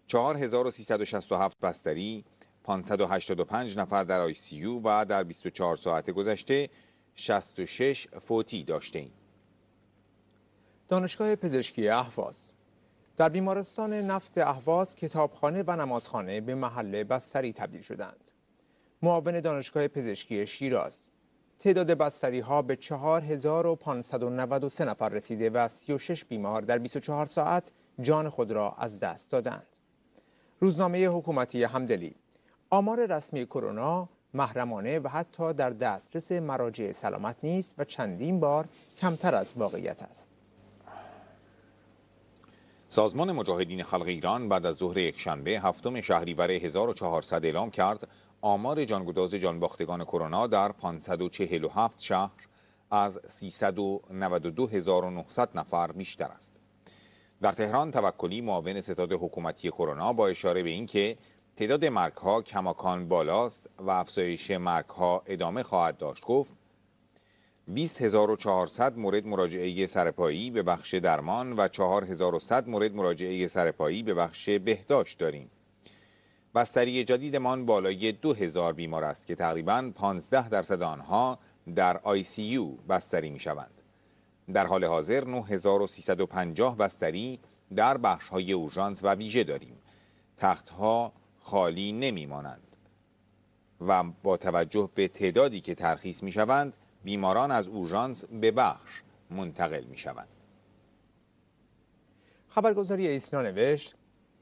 4367 بستری، 585 نفر در ICU و در 24 ساعت گذشته 66 فوتی داشتیم. دانشگاه پزشکی اهواز: در بیمارستان نفت اهواز کتابخانه و نمازخانه به محل بستری تبدیل شدند. معاون دانشگاه پزشکی شیراز: تعداد بستری ها به 4593 نفر رسیده و 36 بیمار در 24 ساعت جان خود را از دست دادند. روزنامه حکومتی همدلی: آمار رسمی کرونا محرمانه و حتی در دسترس مراجع سلامت نیست و چندین بار کمتر از واقعیت است. سازمان مجاهدین خلق ایران بعد از ظهر یکشنبه 7 شهریور 1400 اعلام کرد آمار جانگداز جانباختگان کرونا در 547 شهر از 392,900 نفر بیشتر است. در تهران توکلی معاون ستاد حکومتی کرونا با اشاره به اینکه تعداد مرگ‌ها کماکان بالاست و افزایش مرگ‌ها ادامه خواهد داشت گفت: 20,400 مورد مراجعه سرپایی به بخش درمان و 4,100 مورد مراجعه سرپایی به بخش بهداشت داریم. بستری جدیدمان بالای 2,000 بیمار است که تقریباً 15% آنها در ICU بستری می شوند. در حال حاضر 9350 بستری در بخش‌های اورژانس و ویژه داریم. تخت‌ها خالی نمی مانند و با توجه به تعدادی که ترخیص می شوند بیماران از اورژانس به بخش منتقل می شوند. خبرگزاری ایسنا نوشت: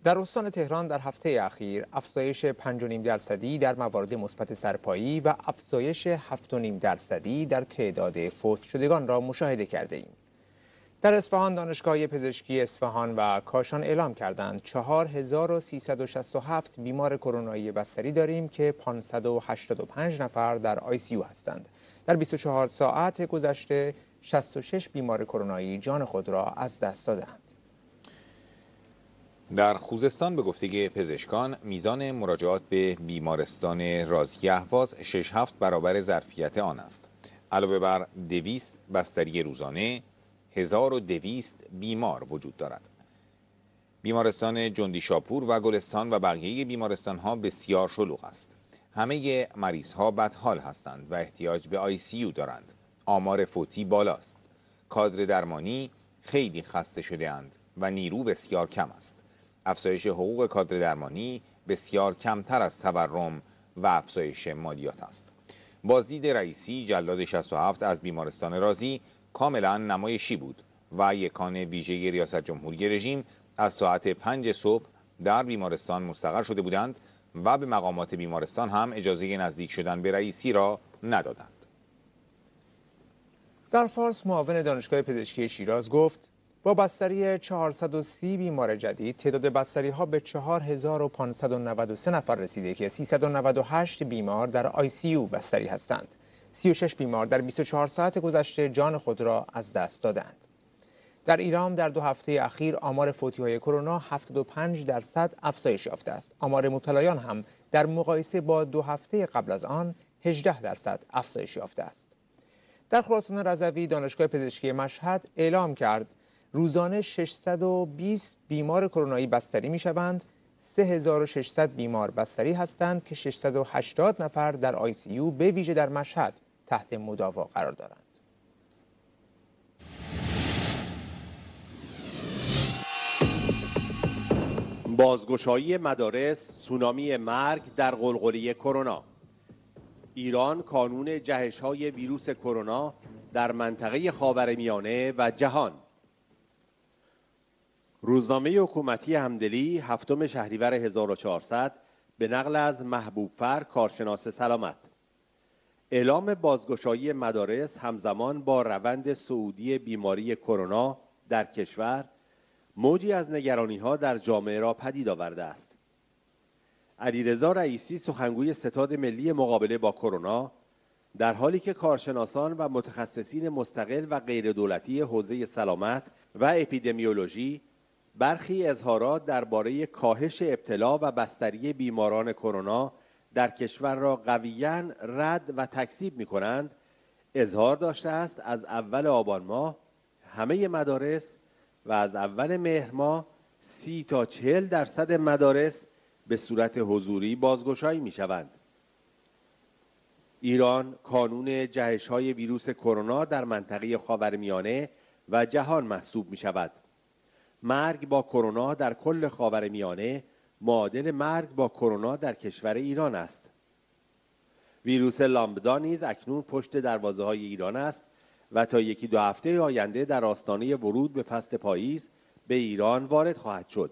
در استان تهران در هفته اخیر افزایش 5.5% در موارد مثبت سرپایی و افزایش 7.5% در تعداد فوت شدگان را مشاهده کرده ایم. در اصفهان دانشگاه پزشکی اصفهان و کاشان اعلام کردند 4367 بیمار کرونایی بستری داریم که 585 نفر در ICU هستند. در 24 ساعت گذشته 66 بیمار کرونایی جان خود را از دست دادند. در خوزستان به گفته پزشکان میزان مراجعات به بیمارستان رازی اهواز 6-7 برابر ظرفیت آن است. علاوه بر 200 بستری روزانه 1200 بیمار وجود دارد. بیمارستان جندی شاپور و گلستان و بقیه بیمارستان ها بسیار شلوغ است. همه مریض ها بدحال هستند و احتیاج به ICU دارند. آمار فوتی بالاست. کادر درمانی خیلی خسته شده اند و نیرو بسیار کم است. افزایش حقوق کادر درمانی بسیار کمتر از تورم و افزایش مالیات است. بازدید رئیسی جلاد 67 از بیمارستان رازی کاملا نمایشی بود و یکان ویژه ریاست جمهوری رژیم از ساعت 5 صبح در بیمارستان مستقر شده بودند و به مقامات بیمارستان هم اجازه نزدیک شدن به رئیسی را ندادند. در فارس معاون دانشگاه پزشکی شیراز گفت با بستری 430 بیمار جدید تعداد بستری ها به 4593 نفر رسیده که 398 بیمار در ICU بستری هستند. 36 بیمار در 24 ساعت گذشته جان خود را از دست دادند. در ایران در 2 هفته اخیر آمار فوتی‌های کرونا 75% افزایش یافته است. آمار مبتلایان هم در مقایسه با 2 هفته قبل از آن 18% افزایش یافته است. در خراسان رضوی دانشگاه پزشکی مشهد اعلام کرد روزانه 620 بیمار کرونایی بستری می‌شوند. 3600 بیمار بستری هستند که 680 نفر در ICU به ویژه در مشهد تحت مداوا قرار دارند. بازگشایی مدارس، سونامی مرگ در غلغله کرونا. ایران کانون جهش‌های ویروس کرونا در منطقه خاورمیانه و جهان. روزنامه حکومتی همدلی 7 شهریور 1400 به نقل از محبوب‌فر کارشناس سلامت: اعلام بازگشایی مدارس همزمان با روند صعودی بیماری کرونا در کشور موجی از نگرانی‌ها در جامعه را پدید آورده است. علیرضا رئیسی، سخنگوی ستاد ملی مقابله با کرونا، در حالی که کارشناسان و متخصصین مستقل و غیر دولتی حوزه سلامت و اپیدمیولوژی برخی اظهارات درباره کاهش ابتلا و بستری بیماران کرونا در کشور را قویاً رد و تکذیب می‌کنند، اظهار داشته است از اول آبان ماه همه مدارس و از اول مهر ماه 30 تا 40% مدارس به صورت حضوری بازگشایی می‌شوند. ایران کانون جهش‌های ویروس کرونا در منطقه خاورمیانه و جهان محسوب می‌شود. مرگ با کرونا در کل خاورمیانه معادل مرگ با کرونا در کشور ایران است. ویروس لامبدا نیز اکنون پشت دروازه‌های ایران است و تا 1-2 هفته آینده در آستانه ورود به فصل پاییز به ایران وارد خواهد شد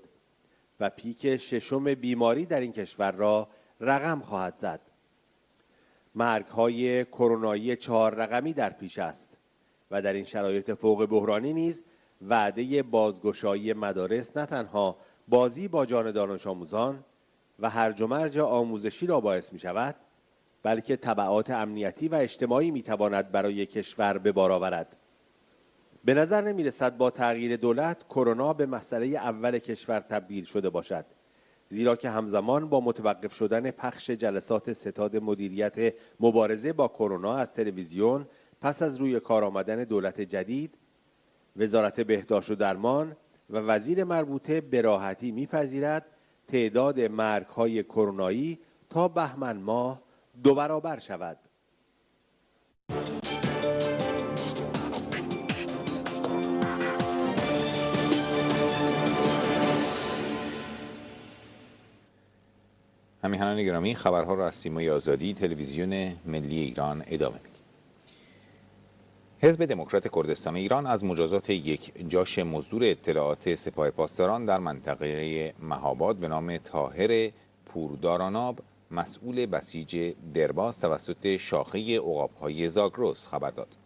و پیک 6 بیماری در این کشور را رقم خواهد زد. مرگ‌های کرونایی 4 رقمی در پیش است و در این شرایط فوق بحرانی نیز وعده بازگشایی مدارس نه تنها بازی با جان دانش آموزان و هرج و مرج آموزشی را باعث می شود، بلکه تبعات امنیتی و اجتماعی می تواند برای کشور به بار آورد. به نظر نمی رسد با تغییر دولت کرونا به مسئله اول کشور تبدیل شده باشد، زیرا که همزمان با متوقف شدن پخش جلسات ستاد مدیریت مبارزه با کرونا از تلویزیون پس از روی کار آمدن دولت جدید، وزارت بهداشت و درمان و وزیر مربوطه به راحتی می‌پذیرد تعداد مرگ‌های کرونایی تا بهمن ماه 2 برابر شود. همیهنان گرامی، خبرها را از سیمای آزادی تلویزیون ملی ایران ادامه می‌دیم. حزب دموکرات کردستان ایران از مجازات یک جاش مزدور اطلاعات سپاه پاسداران در منطقه مهاباد به نام طاهر پورداراناب مسئول بسیج درباز توسط شاخه عقاب‌های زاگرس خبر داد.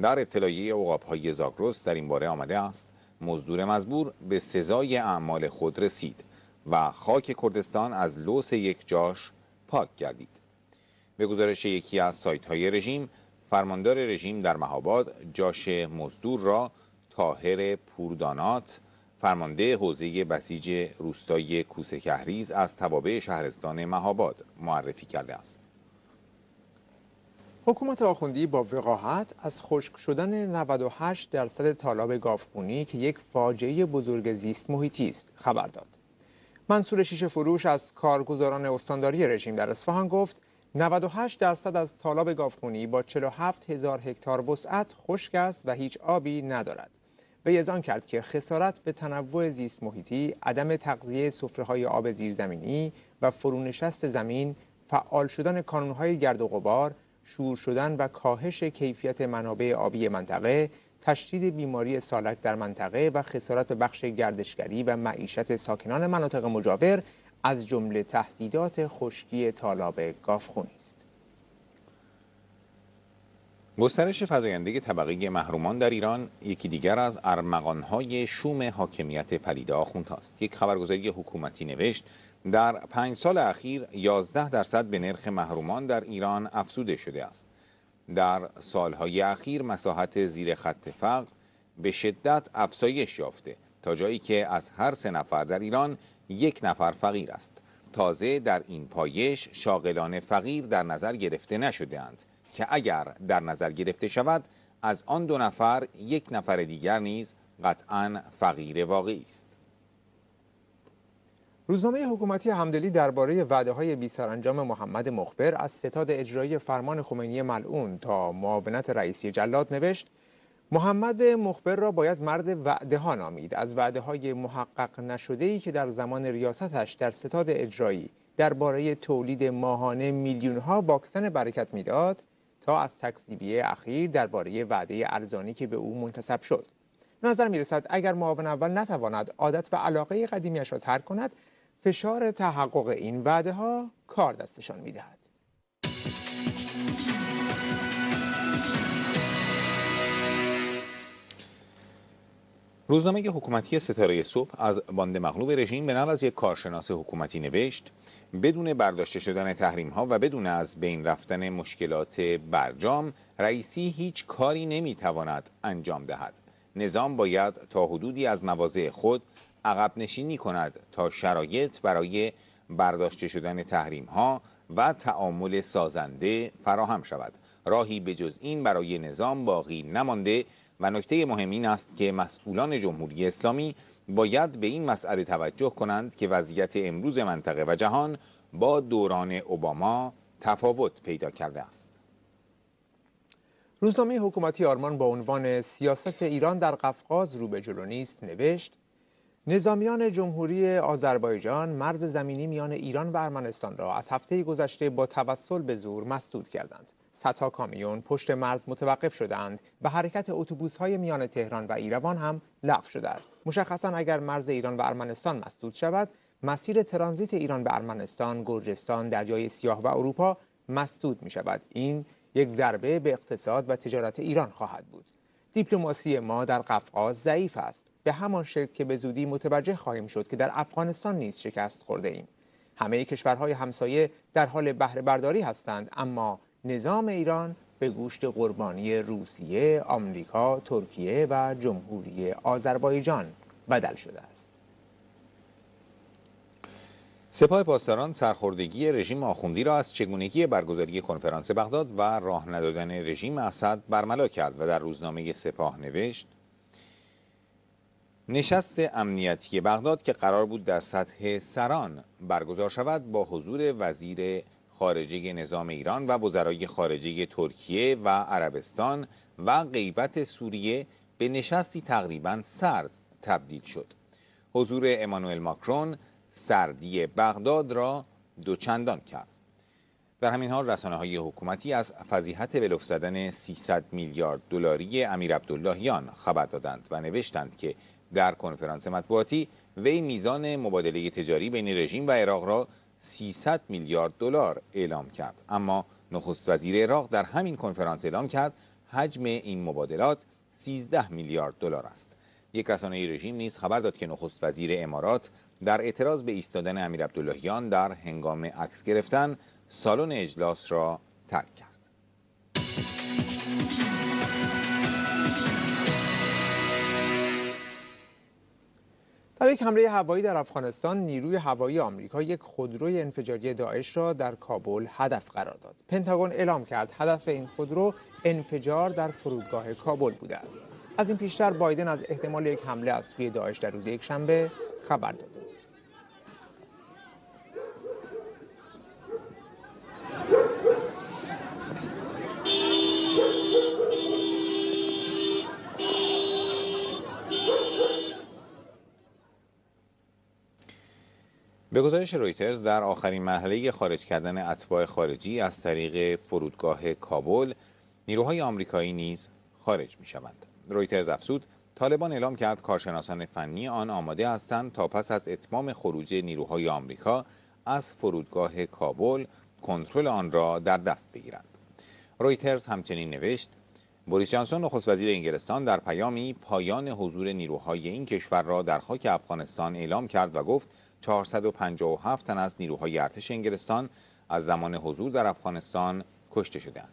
در اطلاعیه عقاب‌های زاگرس در این باره آمده است مزدور مزبور به سزای اعمال خود رسید و خاک کردستان از لوث یک جاش پاک گردید. به گزارش یکی از سایت‌های رژیم، فرماندار رژیم در مهاباد جاش مزدور را طاهر پوردانات، فرمانده حوزه بسیج روستای کوسه کهریز از توابع شهرستان مهاباد معرفی کرده است. حکومت آخوندی با وقاحت از خشک شدن 98% تالاب گاوخونی که یک فاجعه بزرگ زیست محیطی است خبر داد. منصور شیشه فروش از کارگزاران استانداری رژیم در اصفهان گفت 98% از تالاب گاوخونی با 47,000 هکتار وسعت خشک است و هیچ آبی ندارد. وی اذعان کرد که خسارت به تنوع زیست محیطی، عدم تغذیه سفره‌های آب زیرزمینی و فرونشست زمین، فعال شدن کانون‌های گرد و غبار، شور شدن و کاهش کیفیت منابع آبی منطقه، تشدید بیماری سالک در منطقه و خسارت به بخش گردشگری و معیشت ساکنان مناطق مجاور از جمله تهدیدات خشکی تالاب گاوخونی است. گسترش فزاینده طبقه محرومان در ایران یکی دیگر از ارمغان‌های شوم حاکمیت پلید آخوندهاست. یک خبرگزاری حکومتی نوشت در 5 سال اخیر 11% به نرخ محرومان در ایران افزوده شده است. در سالهای اخیر مساحت زیر خط فقر به شدت افزایش یافته تا جایی که از هر 3 نفر در ایران 1 نفر فقیر است. تازه در این پایش شاغلان فقیر در نظر گرفته نشده‌اند که اگر در نظر گرفته شود از آن 2 نفر 1 نفر دیگر نیز قطعاً فقیر واقعی است. روزنامه حکومتی همدلی درباره وعده‌های بی‌سرانجام محمد مخبر از ستاد اجرایی فرمان خمینی ملعون تا معاونت رئیسی جلاد نوشت محمد مخبر را باید مرد وعده‌ها نامید. از وعده‌های محقق نشده‌ای که در زمان ریاستش در ستاد اجرایی درباره تولید ماهانه میلیون‌ها واکسن برکت میداد تا از تکذیبی اخیر درباره وعده ارزانی که به او منتسب شد. نظر می‌رسد اگر معاون اول نتواند عادت و علاقه قدیمیش را ترک کند، فشار تحقق این وعده‌ها کار دستشان می‌دهد. روزنامه حکومتی ستاره صبح از باند مغلوب رژیم به نقل از یک کارشناس حکومتی نوشت: بدون برداشته شدن تحریم‌ها و بدون از بین رفتن مشکلات برجام، رئیسی هیچ کاری نمی‌تواند انجام دهد. نظام باید تا حدودی از مواضع خود عقب نشینی کند تا شرایط برای برداشته شدن تحریم‌ها و تعامل سازنده فراهم شود. راهی به جز این برای نظام باقی نمانده و نکته مهم این است که مسئولان جمهوری اسلامی باید به این مسئله توجه کنند که وضعیت امروز منطقه و جهان با دوران اوباما تفاوت پیدا کرده است. روزنامه حکومتی آرمان با عنوان سیاست ایران در قفقاز رو به جلو نیست نوشت: نظامیان جمهوری آذربایجان مرز زمینی میان ایران و ارمنستان را از هفته گذشته با توسل به زور مسدود کردند. صدها کامیون پشت مرز متوقف شدند و حرکت اتوبوس‌های میان تهران و ایروان هم لغو شده است. مشخصاً اگر مرز ایران و ارمنستان مسدود شود، مسیر ترانزیت ایران به ارمنستان، گرجستان، دریای سیاه و اروپا مسدود می شود. این یک ضربه به اقتصاد و تجارت ایران خواهد بود. دیپلماسی ما در قفقاز ضعیف است، به همان شکل که به زودی متوجه خواهیم شد که در افغانستان نیز شکست خورده ایم. همه کشورهای همسایه در حال بهره برداری هستند، اما نظام ایران به گوشت قربانی روسیه، آمریکا، ترکیه و جمهوری آذربایجان بدل شده است. سپاه پاسداران سرخوردگی رژیم آخوندی را از چگونگی برگزاری کنفرانس بغداد و راه ندادن رژیم اسد برملا کرد و در روزنامه سپاه نوشت: نشست امنیتی بغداد که قرار بود در سطح سران برگزار شود با حضور وزیر خارجه نظام ایران و وزرای خارجه ترکیه و عربستان و غیبت سوریه به نشستی تقریباً سرد تبدیل شد. حضور امانوئل ماکرون سردی بغداد را دوچندان کرد. در همین حال رسانه‌های حکومتی از فضیحت بلوف زدن 300 میلیارد دلاری امیر عبداللهیان خبر دادند و نوشتند که در کنفرانس مطبوعاتی وی میزان مبادله تجاری بین رژیم و عراق را 300 میلیارد دلار اعلام کرد، اما نخست وزیر عراق در همین کنفرانس اعلام کرد حجم این مبادلات 13 میلیارد دلار است. یک رسانه رژیم نیز خبر داد که نخست وزیر امارات در اعتراض به ایستادن امیر عبداللهیان در هنگام عکس گرفتن سالن اجلاس را ترک کرد. در یک حمله هوایی در افغانستان، نیروی هوایی آمریکا یک خودروی انفجاری داعش را در کابل هدف قرار داد. پنتاگون اعلام کرد هدف این خودرو انفجار در فرودگاه کابل بوده است. از این پیشتر بایدن از احتمال یک حمله از سوی داعش در روز یکشنبه خبر داده بود. به گزارش رویترز در آخرین مرحله خارج کردن اتباع خارجی از طریق فرودگاه کابل، نیروهای آمریکایی نیز خارج می شوند. رویترز افزود طالبان اعلام کرد کارشناسان فنی آن آماده هستند تا پس از اتمام خروج نیروهای آمریکا از فرودگاه کابل کنترل آن را در دست بگیرند. رویترز همچنین نوشت بوریس جانسون نخست وزیر انگلستان در پیامی پایان حضور نیروهای این کشور را در خاک افغانستان اعلام کرد و گفت 457 تن از نیروهای ارتش انگلستان از زمان حضور در افغانستان کشته شدند.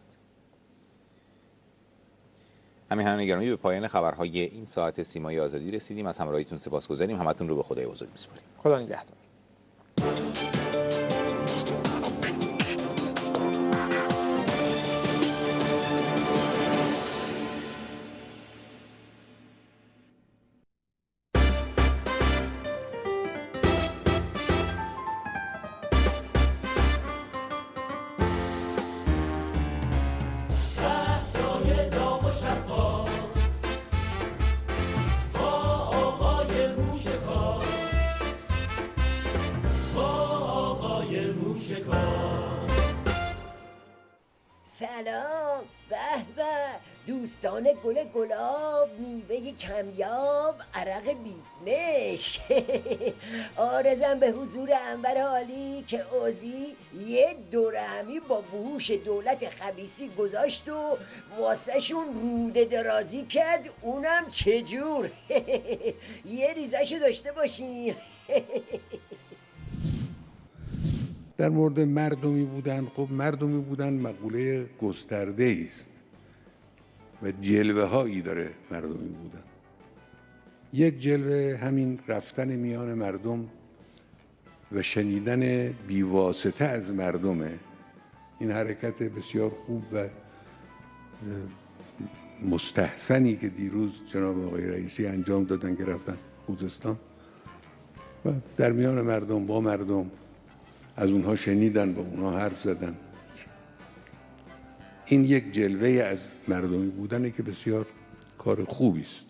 همین گرامی به پایان خبرهای این ساعت سیمای آزادی رسیدیم. از همراهیتون سپاسگزاریم. همتون رو به خدای بزرگ می‌سپاریم. خدا نگهدار. دانه گل گلاب، میوه کمیاب، عرق بیدمشک. آرزم به حضور انور عالی که اوزی یه دورهمی با وحوش دولت خبیثی گذاشت و واسه شون روده درازی کرد، اونم چجور. یه ریزشو داشته باشین. در مورد مردمی بودن، خب مردمی بودن مقوله گسترده است و جلوه هایی داره مردمی بودن. یک جلوه همین رفتن میان مردم و شنیدن بیواسطه از مردمه. این حرکت بسیار خوب و مستحسنی که دیروز جناب آقای رئیسی انجام دادن که رفتن خوزستان و در میان مردم با مردم از اونها شنیدن، با اونها حرف زدن. این یک جلوه از مردمی بودنه که بسیار کار خوبی است.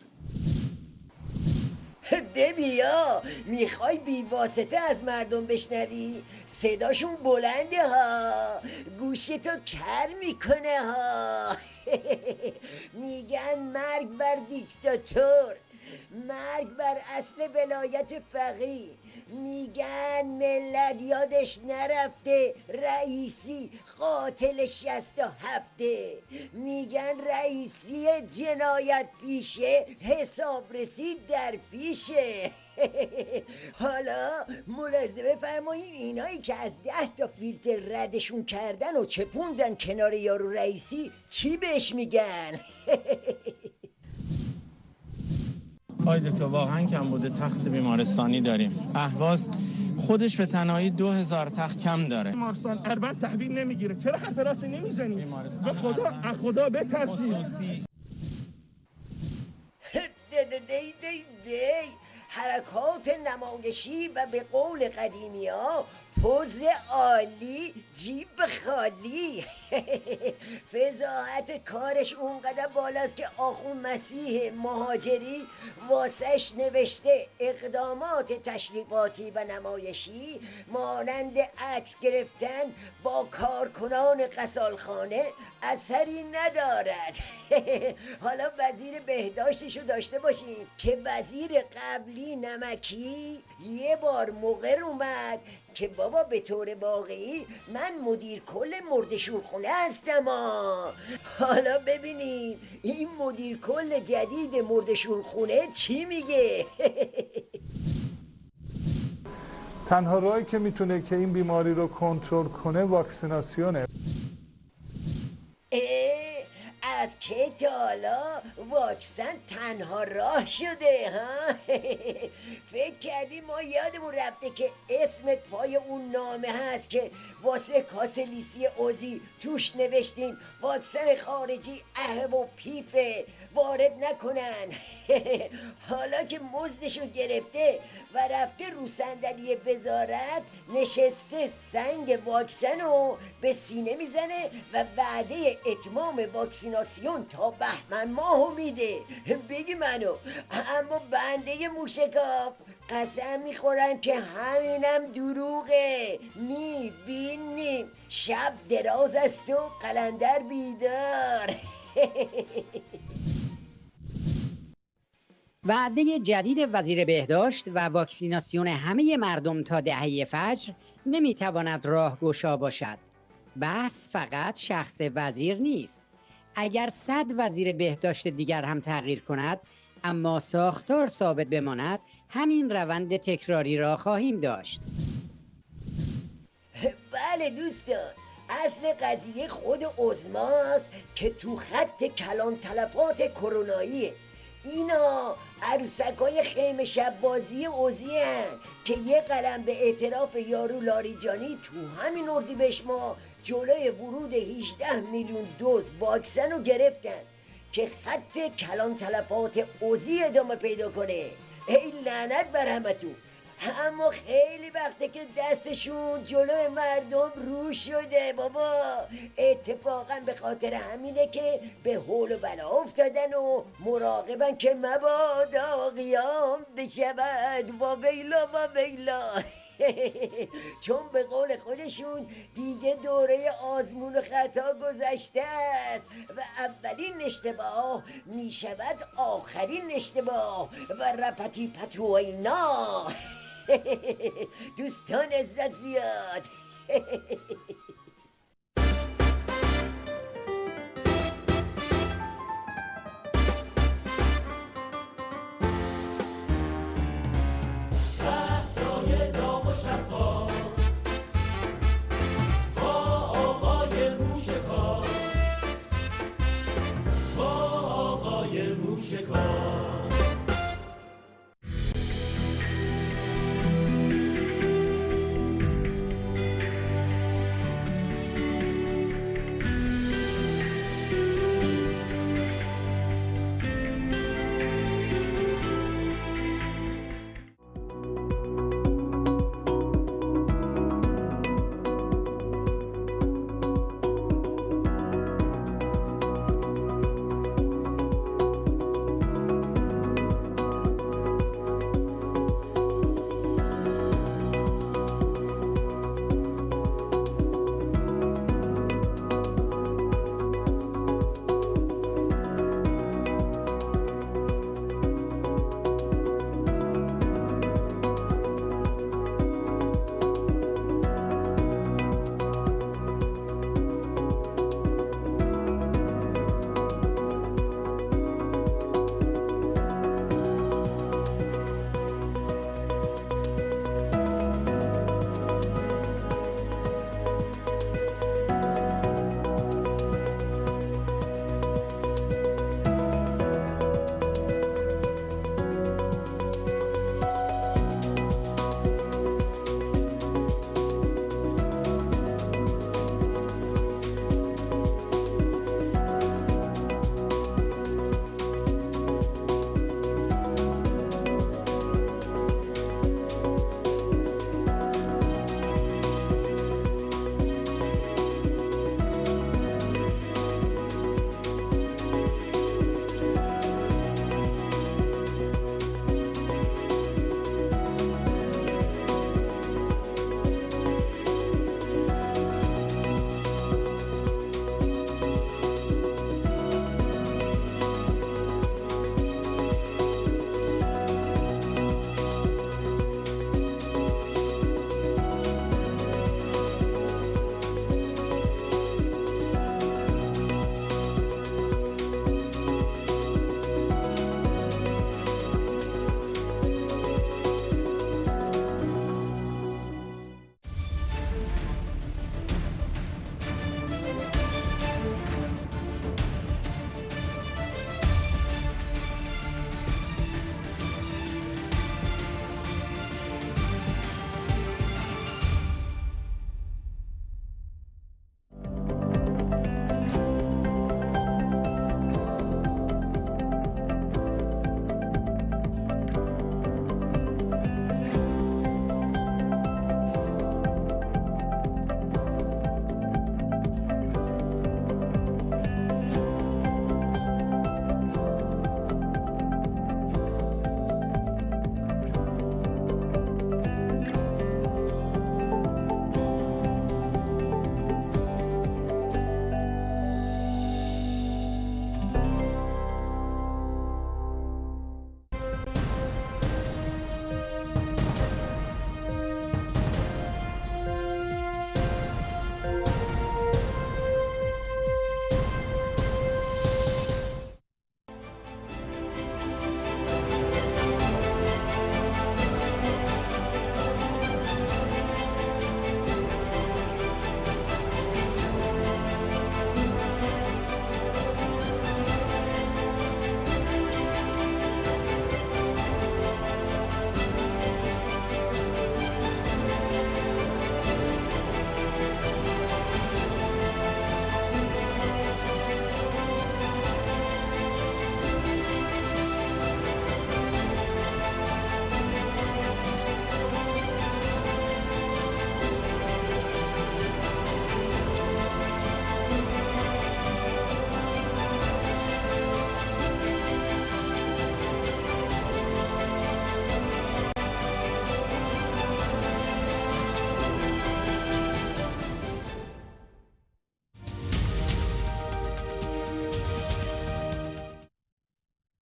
دبیا میخوای بی واسطه از مردم بشنوی؟ صداشون بلنده ها، گوشتو کر میکنه ها. میگن مرگ بر دیکتاتور، مرگ بر اصل ولایت فقیه. میگن ملت یادش نرفته رئیسی قاتل 67. میگن رئیسی جنایت پیشه، حساب رسید در پیشه. حالا ملاحظه بفرمایید اینایی که از 10 تا فیلتر ردشون کردن و چپوندن کنار یارو رئیسی چی بهش میگن؟ آقای دکتر واقعا کم بوده تخت بیمارستانی داریم. اهواز خودش به تنهایی 2000 تخت کم داره. بیمارستان اربد تحویل نمیگیره. چرا حرف راست نمیزنی؟ به خدا بترسید. دی حرکات نمایشی و به قول قدیمی ها پوز عالی جیب خالی. فضاحت کارش اونقدر بالاست که آخون مسیح مهاجری واسش نوشته اقدامات تشریفاتی و نمایشی مانند عکس گرفتن با کارکنان غسالخانه اثری ندارد. حالا وزیر بهداشتشو داشته باشین که وزیر قبلی نمکی یه بار مقر اومد که بابا به طور واقعی من مدیر کل مردشورخونه هستم. حالا ببینیم این مدیر کل جدید مردشورخونه چی میگه. تنها راهی که میتونه که این بیماری رو کنترل کنه واکسیناسیونه. از که تا حالا واکسن تنها راه شده ها؟ فکر کردی ما یادمون رفته که اسمت پای اون نامه هست که واسه کاسلیسی اوزی توش نوشتین واکسن خارجی و پیفه وارد نکنن. حالا که مزدشو گرفته و رفته رو صندلی وزارت نشسته سنگ واکسنو به سینه میزنه و وعده اتمام واکسیناسیون تا بهمن ماهو میده. بگی منو، اما بنده موشکاف قسم میخورم که همینم دروغه. میبینیم شب دراز است و قلندر بیدار. وعده جدید وزیر بهداشت و واکسیناسیون همه مردم تا دهه فجر نمیتواند راهگشا باشد. بحث فقط شخص وزیر نیست. اگر 100 وزیر بهداشت دیگر هم تغییر کند اما ساختار ثابت بماند همین روند تکراری را خواهیم داشت. بله دوستان، اصل قضیه خود عظماست که تو خط کلان تلفات کروناییه. اینا عروسکای خیمه شب بازی اوزی هن که یه قلم به اعتراف یارو لاریجانی تو همین اردیبهشت ماه جلوی ورود 18 میلیون دوز واکسن رو گرفتن که خط کلان تلفات اوزی ادامه پیدا کنه. ای لعنت بر همتون. اما خیلی وقته که دستشون جلوی مردم رو شده بابا. اتفاقا به خاطر همینه که به حول و بلا افتادن و مراقبن که مبادا قیام بشود. و ویلا و ویلا. چون به قول خودشون دیگه دوره آزمون و خطا گذشته است و اولین اشتباه می شود آخرین اشتباه و رپتی پتو اینا. دوستان عزت زیاد.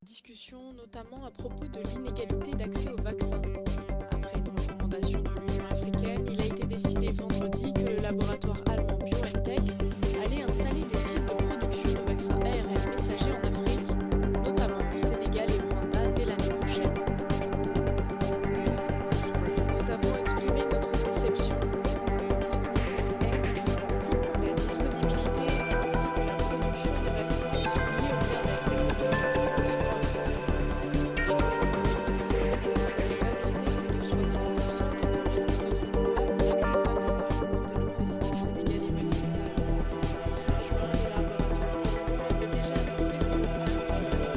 discussion notamment à propos de l'inégalité d'accès au vaccin. Après une recommandation de l'Union africaine, il a été décidé vendredi que le laboratoire allemand BioNTech allait installer des sites de production de vaccins ARN messagers en Afrique, notamment au Sénégal et au Rwanda dès l'année prochaine. Nous avons exprimé notre déception. La disponibilité ainsi que la production des vaccins sont liés au bien-être économique du continent africain. Et que vous allez vacciner plus de 60% historique de notre programme d'accès au vaccin, a commenté le président sénégalais Macky Sall. Fin juin, le laboratoire allemand avait déjà annoncé que le totalité de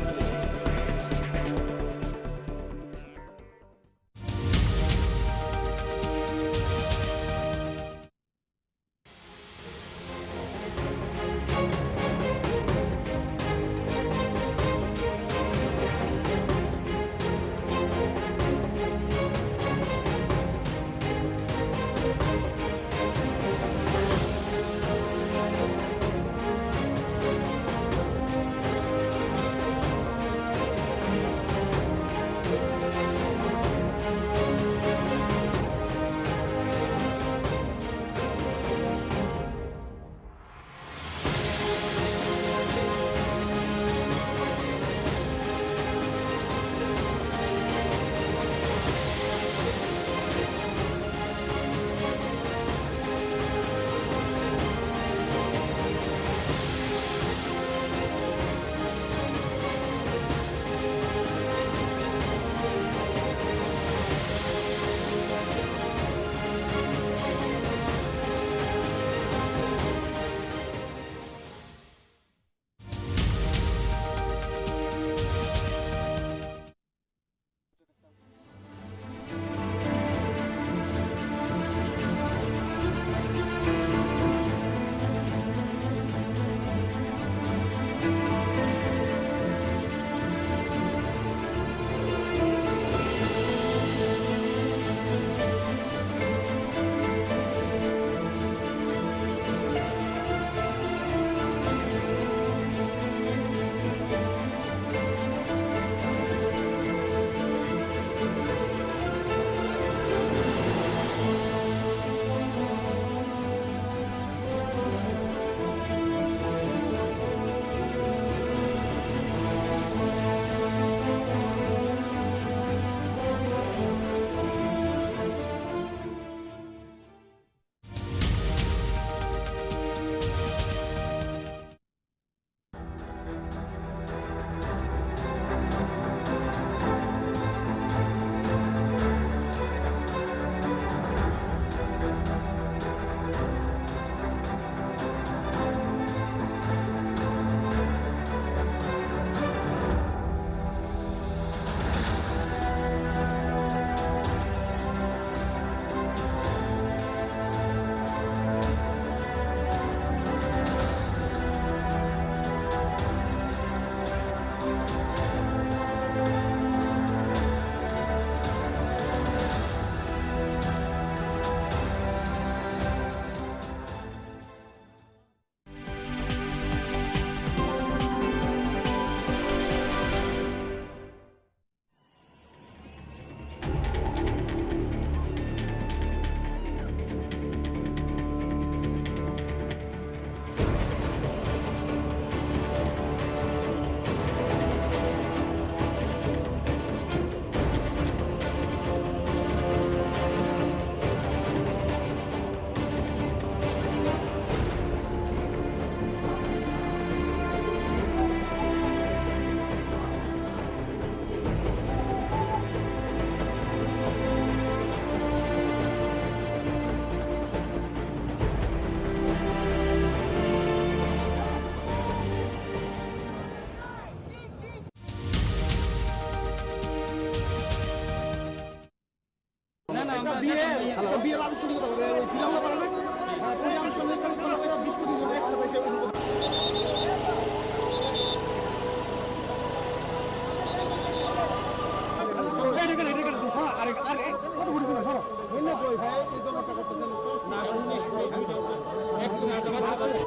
Abre,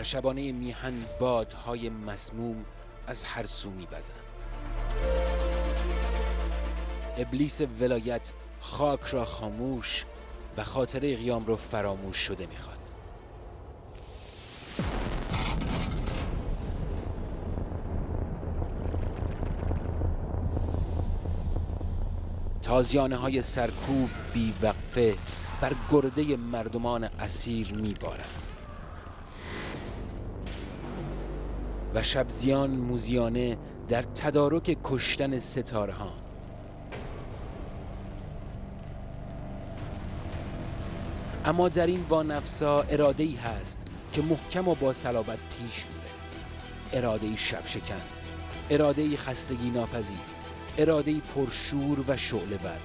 شبانه میهن بادهای مسموم از هر سو می‌وزند. ابلیس ولایت خاک را خاموش و خاطره قیام را فراموش شده می‌خواد. تازیانه های سرکوب بی وقفه بر گرده مردمان اسیر می‌بارند و شبزیان موزیانه در تدارک کشتن ستارهان. اما در این وانفسا اراده‌ای هست که محکم و با صلابت پیش میره. اراده‌ای شبشکن، اراده‌ای خستگی ناپذیر، اراده‌ای پرشور و شعله‌ور.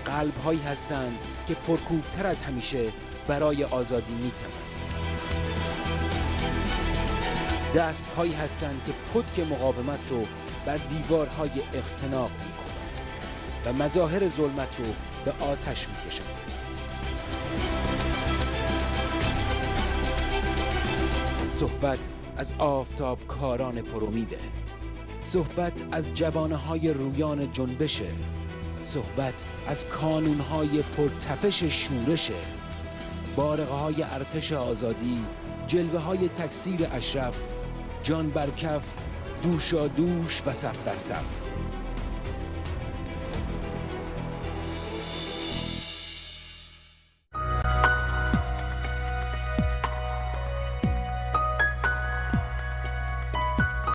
قلب‌هایی هستند که پرکوب‌تر از همیشه برای آزادی می‌تپند. دست‌هایی هستند که پتک مقاومت رو بر دیوارهای اختناق می‌کنند و مظاهر ظلمت رو به آتش می‌کشند. صحبت از آفتابکاران پرومیده، صحبت از جوانه‌های رویان جنبشه، صحبت از کانون‌های پرتپش شورشه، بارقه‌های ارتش آزادی، جلوه‌های تکثیر اشرف، جان برکف، دوشا دوش و صف در صف.